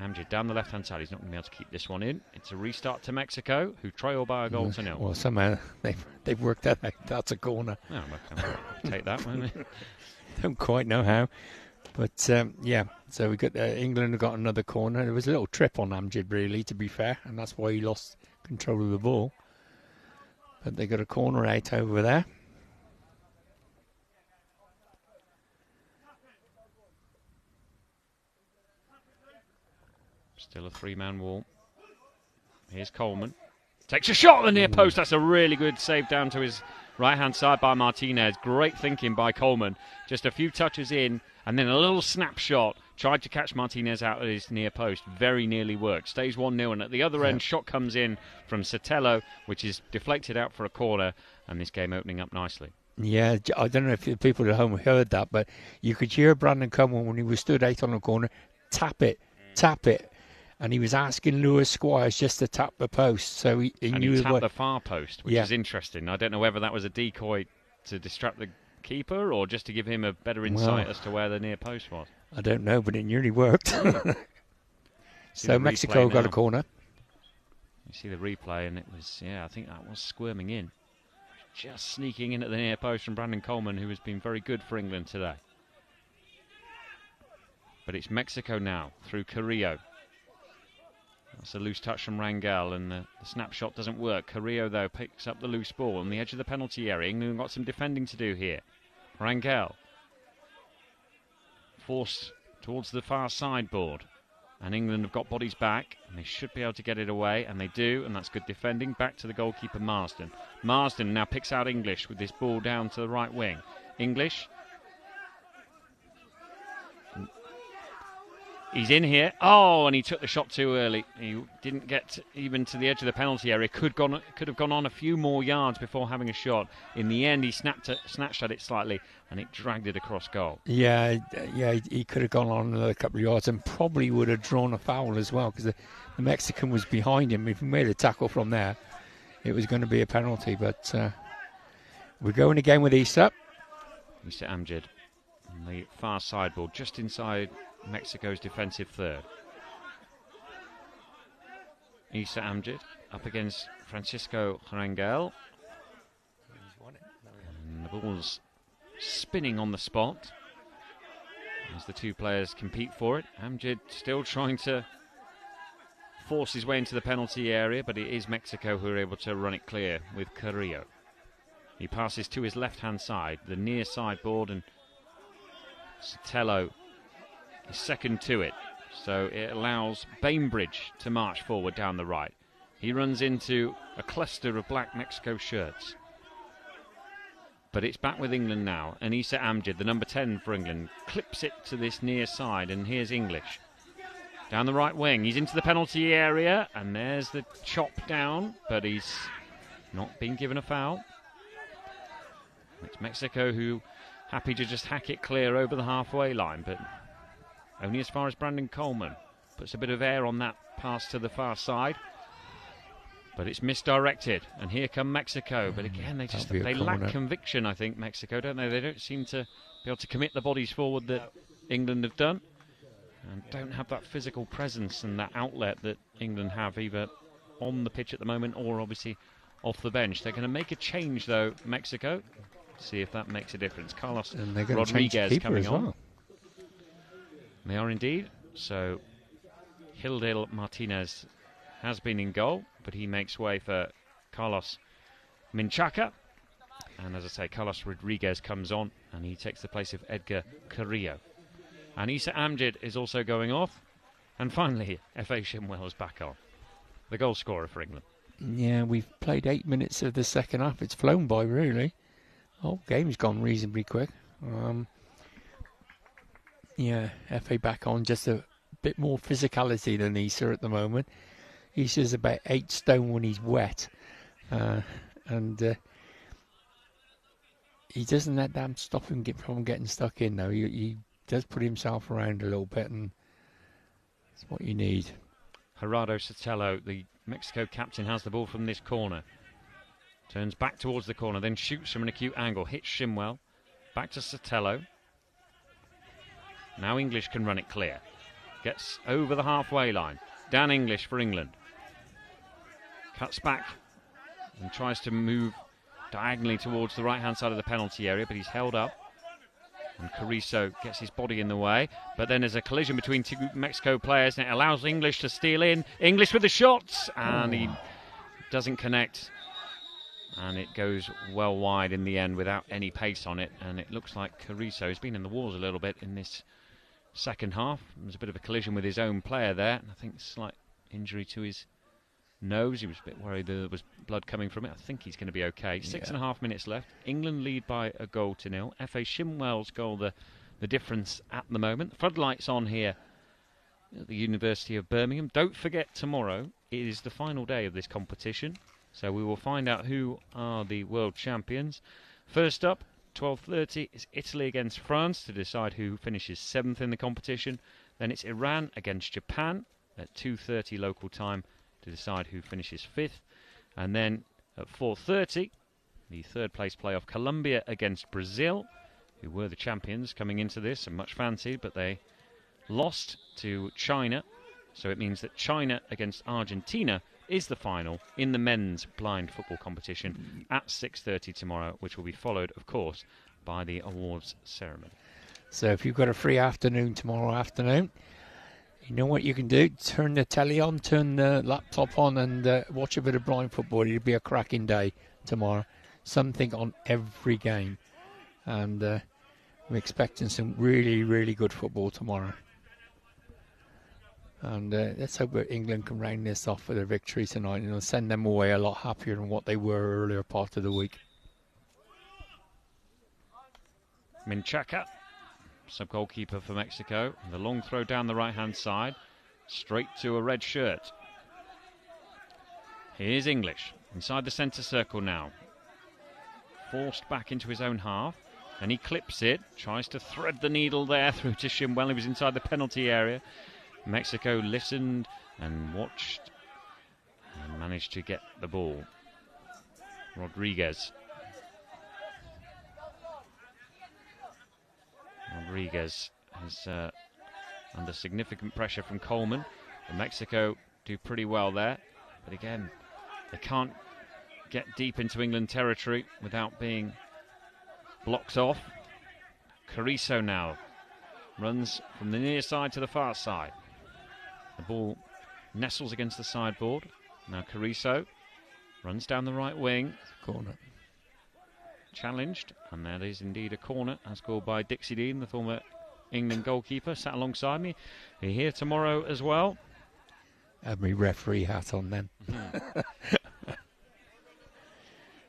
Amjad down the left-hand side. He's not going to be able to keep this one in. It's a restart to Mexico, who trail by a goal to nil. Well, somehow they've worked that out. That's a corner. Oh, well, take that, won't they? Don't quite know how. But, yeah, so we got England have got another corner. There was a little trip on Amjad, really, to be fair, and that's why he lost control of the ball. But they got a corner out over there. Still a 3-man wall. Here's Coleman. Takes a shot at the near post. That's a really good save down to his right-hand side by Martinez. Great thinking by Coleman. Just a few touches in, and then a little snapshot Tried to catch Martinez out at his near post. Very nearly worked. Stays 1-0, and at the other end, shot comes in from Sotelo, which is deflected out for a corner, and this game opening up nicely. Yeah, I don't know if the people at home heard that, but you could hear Brandon Coleman when he was stood 8 on the corner, tap it. And he was asking Lewis Squires just to tap the post. So he knew he tapped the far post, which is interesting. I don't know whether that was a decoy to distract the keeper or just to give him a better insight as to where the near post was. I don't know, but it nearly worked. So Mexico got a corner. You see the replay, and it was, I think that was squirming in. Just sneaking in at the near post from Brandon Coleman, who has been very good for England today. But it's Mexico now, through Carrillo. That's a loose touch from Rangel, and the snapshot doesn't work. Carrillo, though, picks up the loose ball on the edge of the penalty area. England got some defending to do here. Rangel forced towards the far sideboard. And England have got bodies back, and they should be able to get it away, and they do, and that's good defending. Back to the goalkeeper, Marsden. Marsden now picks out English with this ball down to the right wing. English. He's in here. Oh, and he took the shot too early. He didn't get even to the edge of the penalty area. Could have gone on a few more yards before having a shot. In the end, he snatched at it slightly, and it dragged it across goal. Yeah, he could have gone on another couple of yards and probably would have drawn a foul as well, because the Mexican was behind him. If he made a tackle from there, it was going to be a penalty. But we're going again with Issa. Issa Amjad on the far sideboard, just inside Mexico's defensive third. Issa Amjad up against Francisco Rangel. And the ball's spinning on the spot as the two players compete for it. Amjad still trying to force his way into the penalty area, but it is Mexico who are able to run it clear with Carrillo. He passes to his left-hand side, the near sideboard, and Sotelo is second to it, so it allows Bainbridge to march forward down the right. He runs into a cluster of black Mexico shirts. But it's back with England now, and Issa Amjad, the number 10 for England, clips it to this near side, and here's English. Down the right wing, he's into the penalty area, and there's the chop down, but he's not been given a foul. It's Mexico who happy to just hack it clear over the halfway line, but only as far as Brandon Coleman. Puts a bit of air on that pass to the far side. But it's misdirected. And here come Mexico. But again, they lack conviction, I think, Mexico, don't they? They don't seem to be able to commit the bodies forward that England have done. And don't have that physical presence and that outlet that England have, either on the pitch at the moment or obviously off the bench. They're going to make a change, though, Mexico. See if that makes a difference. Carlos Rodriguez coming on. Well. They are indeed. So Hildel Martinez has been in goal, but he makes way for Carlos Menchaca. And as I say, Carlos Rodriguez comes on, and he takes the place of Edgar Carrillo. And Issa Amjad is also going off. And finally, F.A. Shimwell is back on, the goal scorer for England. Yeah, we've played 8 minutes of the second half. It's flown by, really. The whole game's gone reasonably quick. Yeah, FA back on, just a bit more physicality than Issa at the moment. Issa's about 8 stone when he's wet. And he doesn't let that stop him from getting stuck in, though. He does put himself around a little bit, and that's what you need. Gerardo Sotelo, the Mexico captain, has the ball from this corner. Turns back towards the corner, then shoots from an acute angle. Hits Shimwell. Back to Sotelo. Now English can run it clear. Gets over the halfway line. Dan English for England. Cuts back and tries to move diagonally towards the right-hand side of the penalty area, but he's held up. And Carrizo gets his body in the way. But then there's a collision between two Mexico players, and it allows English to steal in. English with the shots, and he doesn't connect. And it goes well wide in the end without any pace on it. And it looks like Carrizo has been in the wars a little bit in this second half. There's a bit of a collision with his own player there. And I think slight injury to his nose. He was a bit worried that there was blood coming from it. I think he's going to be okay. 6.5 minutes left. England lead by 1-0. F.A. Shimwell's goal, the the difference at the moment. The floodlights on here at the University of Birmingham. Don't forget, tomorrow is the final day of this competition, so we will find out who are the world champions. First up, 12:30, is Italy against France to decide who finishes 7th in the competition. Then it's Iran against Japan at 2:30 local time to decide who finishes 5th. And then at 4:30, the third place playoff, Colombia against Brazil, who were the champions coming into this and much fancied, but they lost to China. So it means that China against Argentina is the final in the men's blind football competition at 6:30 tomorrow, which will be followed, of course, by the awards ceremony. So if you've got a free afternoon tomorrow afternoon, you know what you can do? Turn the telly on, turn the laptop on, and watch a bit of blind football. It'll be a cracking day tomorrow. Something on every game. And I'm expecting some really, really good football tomorrow. And let's hope that England can round this off with a victory tonight, and it'll send them away a lot happier than what they were earlier part of the week. Menchaca, sub-goalkeeper for Mexico. The long throw down the right-hand side, straight to a red shirt. Here's English, inside the centre circle now. Forced back into his own half, and he clips it, tries to thread the needle there through to Shimwell. He was inside the penalty area. Mexico listened and watched and managed to get the ball. Rodriguez is under significant pressure from Coleman. And Mexico do pretty well there, but again, they can't get deep into England territory without being blocked off. Carrizo now runs from the near side to the far side. The ball nestles against the sideboard. Now Carrizo runs down the right wing. Corner. Challenged, and that is indeed a corner, as scored by Dixie Dean, the former England goalkeeper, sat alongside me. He's here tomorrow as well. Have my referee hat on then.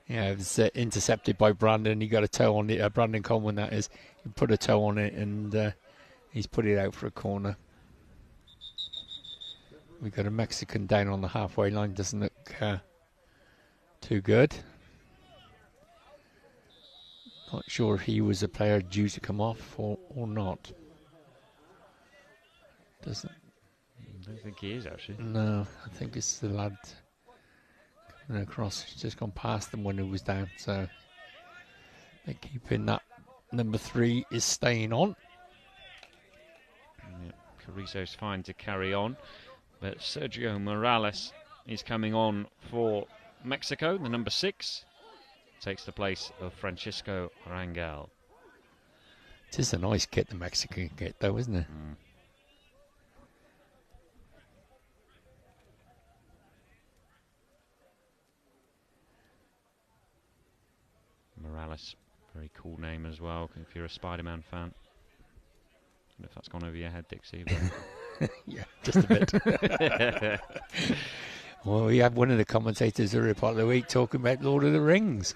Yeah, it was intercepted by Brandon. He got a toe on it. Brandon Coleman, that is. He put a toe on it, and he's put it out for a corner. We got a Mexican down on the halfway line. Doesn't look too good. Not sure if he was a player due to come off or not. Doesn't. I don't think he is, actually. No, I think it's the lad coming across. He's just gone past them when he was down. So they're keeping that. Number 3 is staying on. Yeah, Carrizo's fine to carry on. But Sergio Morales is coming on for Mexico. The number 6 takes the place of Francisco Rangel. It is a nice kit, the Mexican kit, though, isn't it? Morales, very cool name as well, if you're a Spider-Man fan. I don't know if that's gone over your head, Dixie. But yeah, just a bit. Well, we had one of the commentators earlier part of the week talking about Lord of the Rings.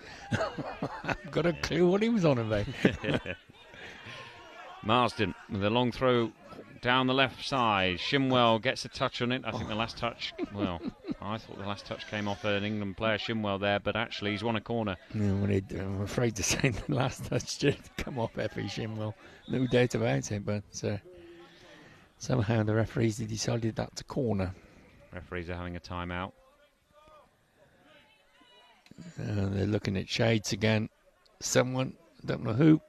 I've got a clue what he was on about. Marsden with a long throw down the left side. Shimwell gets a touch on it. I think the last touch, well, I thought the last touch came off an England player, Shimwell, there, but actually he's won a corner. Yeah, well, I'm afraid to say the last touch did come off Effie Shimwell. No doubt about it, but somehow the referees decided that's a corner. Referees are having a timeout. They're looking at shades again. Someone, don't know who.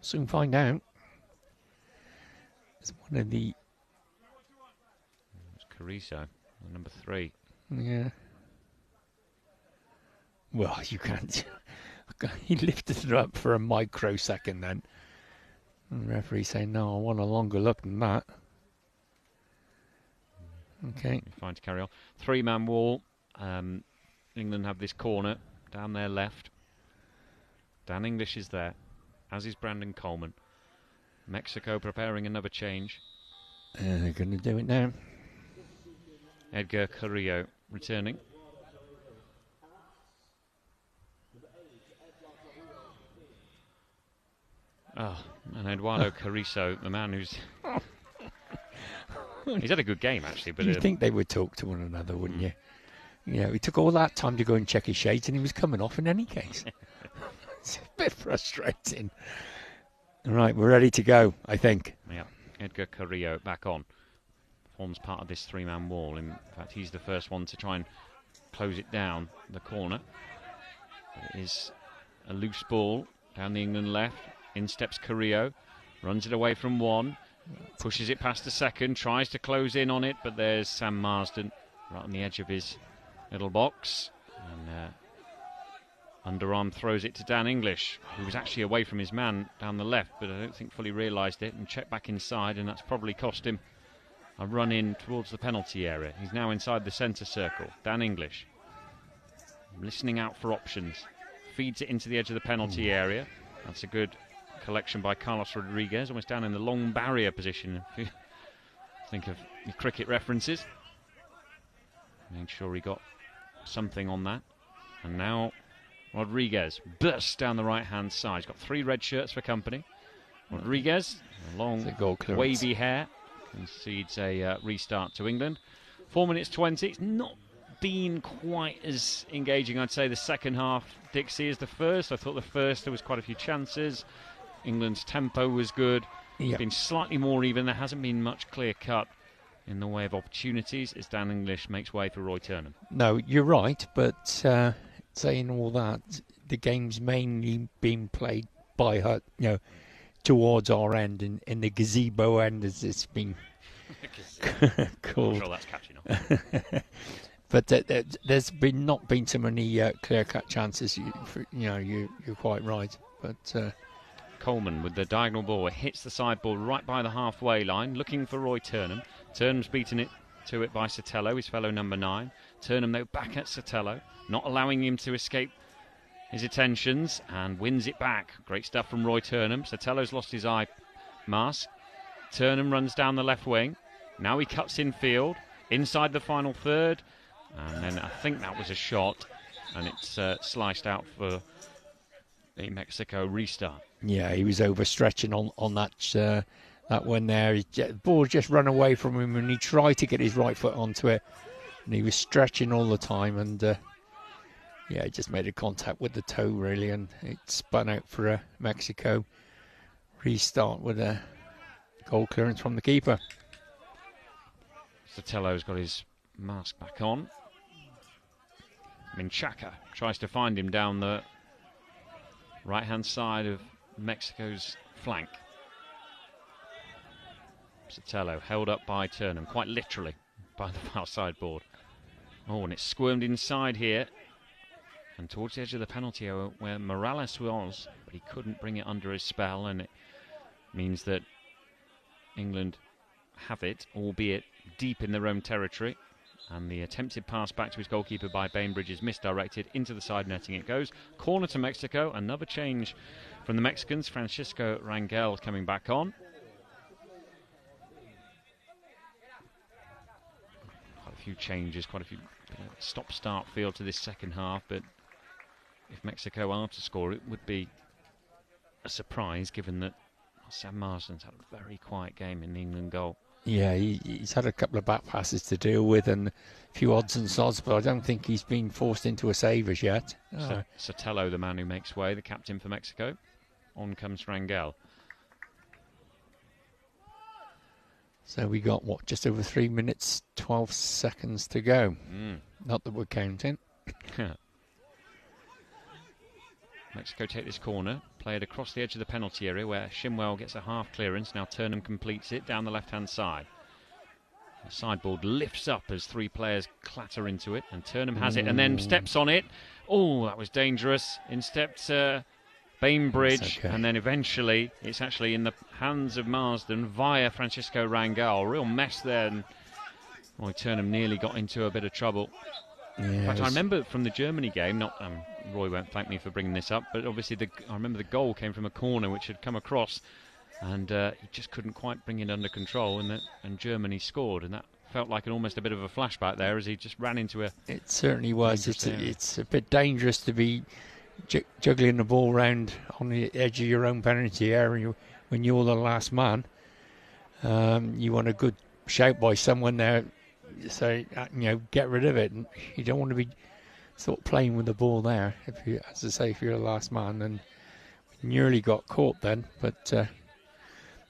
Soon find out. It's one of the... It's Carrizo, number 3. Yeah. Well, you can't... He lifted it up for a microsecond then. And the referee saying, no, I want a longer look than that. Okay. Fine to carry on. 3-man wall. England have this corner down their left. Dan English is there, as is Brandon Coleman. Mexico preparing another change. They're going to do it now. Edgar Carrillo returning. Oh, and Eduardo Carrizo, the man who's... He's had a good game, actually. But you'd think they would talk to one another, wouldn't you? You know, he took all that time to go and check his shades, and he was coming off in any case. It's a bit frustrating. All right, we're ready to go, I think. Yeah, Edgar Carrillo back on. Forms part of this three-man wall. In fact, he's the first one to try and close it down the corner. It is a loose ball down the England left. In steps Carrillo, runs it away from one, pushes it past the second, tries to close in on it, but there's Sam Marsden right on the edge of his little box. And underarm throws it to Dan English, who was actually away from his man down the left, but I don't think fully realised it, and checked back inside, and that's probably cost him a run in towards the penalty area. He's now inside the centre circle. Dan English, listening out for options, feeds it into the edge of the penalty area. That's a good collection by Carlos Rodriguez, almost down in the long barrier position, if you think of your cricket references. Made sure he got something on that. And now Rodriguez bursts down the right-hand side. He's got 3 red shirts for company. Rodriguez, long, wavy hair, concedes a restart to England. 4 minutes 20. It's not been quite as engaging, I'd say, the second half, Dixie, as the first. I thought the first there was quite a few chances. England's tempo was good. It's been slightly more even. There hasn't been much clear cut in the way of opportunities as Dan English makes way for Roy Turnham. No, you're right, but saying all that, the game's mainly been played by her, towards our end, in the gazebo end, as it's been called. I'm sure that's catchy enough. But there's not been so many clear-cut chances. You're quite right. But Coleman with the diagonal ball, it hits the sideboard right by the halfway line, looking for Roy Turnham. Turnham's beaten it to it by Sotelo, his fellow number 9. Turnham, though, back at Sotelo, not allowing him to escape his attentions, and wins it back. Great stuff from Roy Turnham. Sotelo's lost his eye mask. Turnham runs down the left wing. Now he cuts in field, inside the final third, and then I think that was a shot, and it's sliced out for the Mexico restart. Yeah, he was overstretching on that one there. The ball just run away from him, and he tried to get his right foot onto it, and he was stretching all the time, and he just made a contact with the toe, really, and it spun out for a Mexico restart with a goal clearance from the keeper. Sotelo's got his mask back on. Menchaca tries to find him down the right-hand side of Mexico's flank. Sotelo held up by Turnham, quite literally, by the far side board. Oh, and it's squirmed inside here, and towards the edge of the penalty area where Morales was, but he couldn't bring it under his spell, and it means that England have it, albeit deep in their own territory. And the attempted pass back to his goalkeeper by Bainbridge is misdirected into the side netting. It goes. Corner to Mexico. Another change from the Mexicans. Francisco Rangel coming back on. Quite a few changes, quite a few stop-start feel to this second half. But if Mexico are to score, it would be a surprise, given that Sam Marsden's had a very quiet game in the England goal. Yeah, he's had a couple of back passes to deal with and a few odds and sods, but I don't think he's been forced into a save as yet. Sotelo, the man who makes way, the captain for Mexico. On comes Rangel. So we got, just over 3 minutes, 12 seconds to go. Not that we're counting. Mexico take this corner, play it across the edge of the penalty area where Shimwell gets a half clearance. Now Turnham completes it down the left-hand side. The sideboard lifts up as 3 players clatter into it, and Turnham has it and then steps on it. Oh, that was dangerous. In stepped Bainbridge, and then eventually it's actually in the hands of Marsden via Francisco Rangel. Real mess there, and Roy Turnham nearly got into a bit of trouble. Yeah, in fact, I remember from the Germany game, Roy won't thank me for bringing this up, but obviously I remember the goal came from a corner which had come across, and he just couldn't quite bring it under control, and Germany scored, and that felt like almost a bit of a flashback there as he just ran into a... It certainly was. It's a bit dangerous to be juggling the ball round on the edge of your own penalty area when you're the last man. You want a good shout by someone there, say, get rid of it. And you don't want to be sort of playing with the ball there. If you, as I say, if you're the last man, and we nearly got caught then, but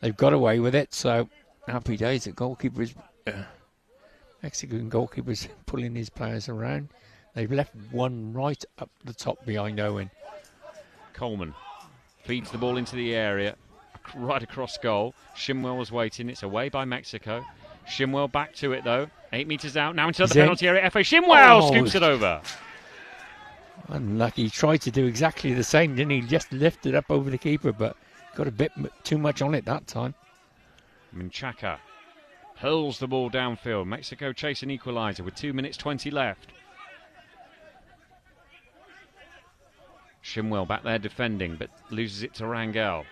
they've got away with it. So happy days. The goalkeepers, Mexican goalkeepers, pulling his players around. They've left one right up the top behind Owen. Coleman feeds the ball into the area, right across goal. Shimwell was waiting. It's away by Mexico. Shimwell back to it, though. 8 metres out. Now into the penalty area. F.A. Shimwell scoops it over. Unlucky. He tried to do exactly the same, didn't he? Just lifted up over the keeper, but got a bit too much on it that time. Menchaca hurls the ball downfield. Mexico chase an equaliser with 2 minutes 20 left. Shimwell back there defending, but loses it to Rangel.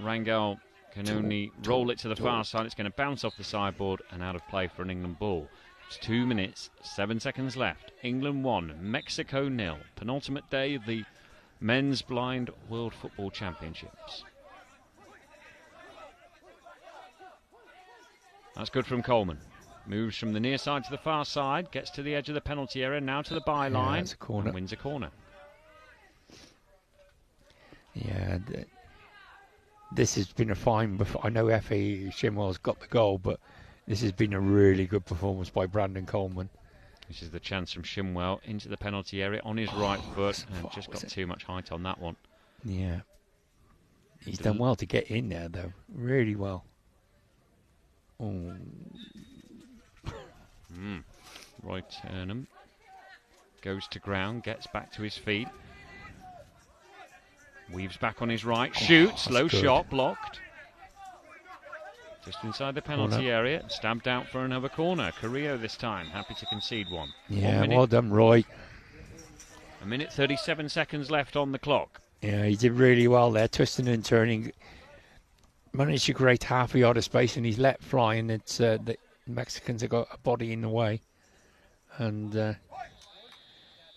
Rangel can only roll it to the far side. It's going to bounce off the sideboard and out of play for an England ball. It's 2 minutes, 7 seconds left. England 1, Mexico 0. Penultimate day of the Men's Blind World Football Championships. That's good from Coleman. Moves from the near side to the far side, gets to the edge of the penalty area, now to the byline, and wins a corner. Yeah, this has been a fine. I know F.A. Shimwell's got the goal, but this has been a really good performance by Brandon Coleman. This is the chance from Shimwell into the penalty area on his right foot, and just got too much height on that one. Yeah. He's done well to get in there, though. Really well. Oh. Roy Turnham goes to ground, gets back to his feet. Weaves back on his right, shoots, low shot, blocked. Just inside the penalty area, stabbed out for another corner. Carrillo this time, happy to concede one. Yeah, well done, Roy. 1 minute 37 seconds left on the clock. Yeah, he did really well there, twisting and turning. Managed to create half a yard of space, and he's let fly, and it's the Mexicans have got a body in the way. And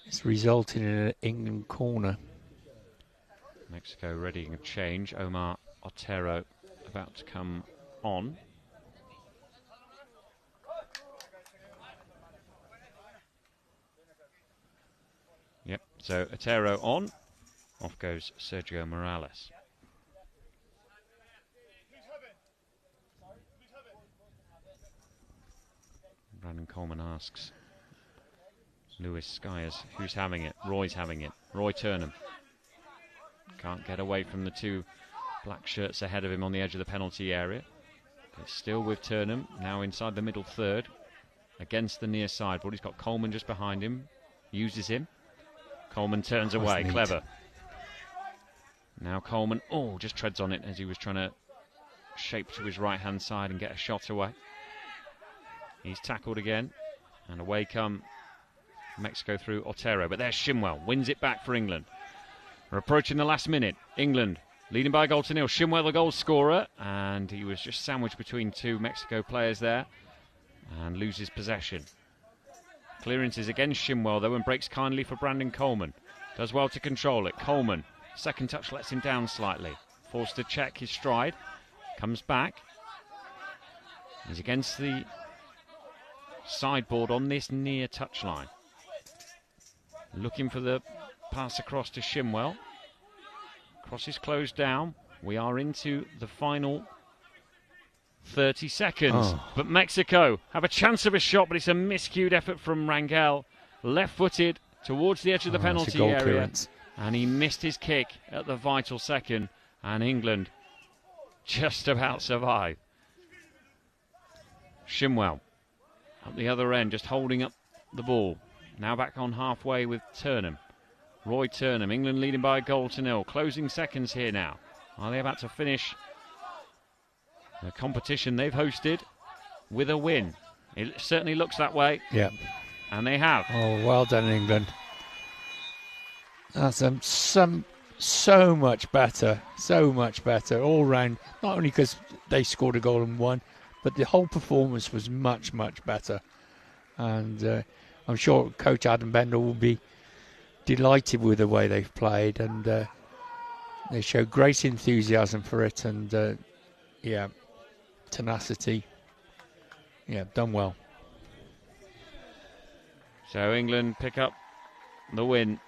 it's resulted in an England corner. Mexico readying a change. Omar Otero about to come on. Yep, so Otero on. Off goes Sergio Morales. Brandon Coleman asks Lewis Skyers who's having it. Roy's having it. Roy Turnham. Can't get away from the two black shirts ahead of him on the edge of the penalty area. It's still with Turnham, now inside the middle third, against the near side, but he's got Coleman just behind him, uses him. Coleman turns away, clever. Now Coleman, just treads on it as he was trying to shape to his right-hand side and get a shot away. He's tackled again, and away come Mexico through Otero, but there's Shimwell, wins it back for England. We're approaching the last minute. England leading by a goal to nil. Shimwell the goal scorer, and he was just sandwiched between two Mexico players there and loses possession. Clearance is against Shimwell though, and breaks kindly for Brandon Coleman. Does well to control it. Coleman, second touch lets him down slightly. Forced to check his stride. Comes back. He's against the sideboard on this near touchline. Looking for the pass across to Shimwell. Cross is closed down. We are into the final 30 seconds. But Mexico have a chance of a shot, but it's a miscued effort from Rangel. Left-footed towards the edge of the penalty area. Clearance. And he missed his kick at the vital second. And England just about survive. Shimwell up the other end, just holding up the ball. Now back on halfway with Turnham. Roy Turnham, England leading by a goal to nil. Closing seconds here now. Are they about to finish the competition they've hosted with a win? It certainly looks that way. Yeah. And they have. Oh, well done, England. That's so much better. So much better all round. Not only because they scored a goal and won, but the whole performance was much, much better. And I'm sure Coach Adam Bendel will be delighted with the way they've played, and they show great enthusiasm for it, and tenacity. Yeah, done well. So England pick up the win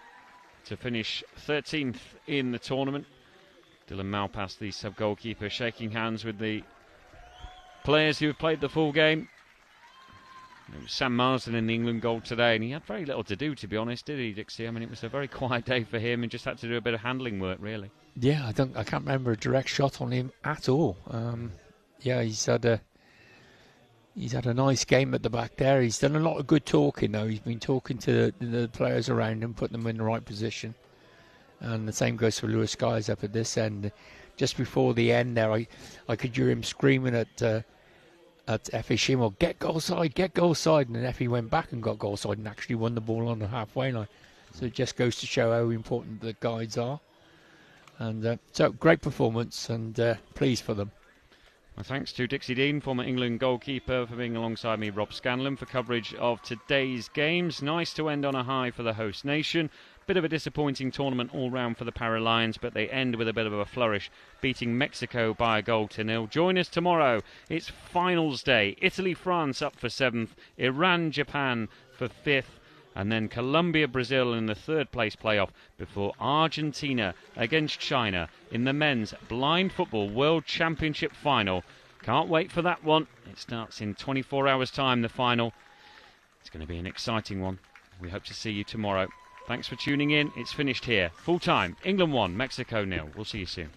to finish 13th in the tournament. Dylan Malpass, the sub-goalkeeper, shaking hands with the players who have played the full game. It was Sam Marsden in the England goal today, and he had very little to do, to be honest, did he, Dixie? I mean, it was a very quiet day for him, and just had to do a bit of handling work, really. Yeah, I can't remember a direct shot on him at all. He's had a nice game at the back there. He's done a lot of good talking, though. He's been talking to the players around him, putting them in the right position. And the same goes for Lewis Skies up at this end. Just before the end there, I could hear him screaming at Effie Schimmel, get goal side, and then Effie went back and got goal side and actually won the ball on the halfway line. So it just goes to show how important the guides are. And so great performance, and pleased for them. Well, thanks to Dixie Dean, former England goalkeeper, for being alongside me, Rob Scanlon, for coverage of today's games. Nice to end on a high for the host nation. Bit of a disappointing tournament all round for the Para-Lions, but they end with a bit of a flourish, beating Mexico by 1-0. Join us tomorrow. It's finals day. Italy-France up for 7th, Iran-Japan for 5th, and then Colombia-Brazil in the 3rd place playoff before Argentina against China in the men's blind football World Championship final. Can't wait for that one. It starts in 24 hours' time, the final. It's going to be an exciting one. We hope to see you tomorrow. Thanks for tuning in. It's finished here. Full time. England 1, Mexico 0. We'll see you soon.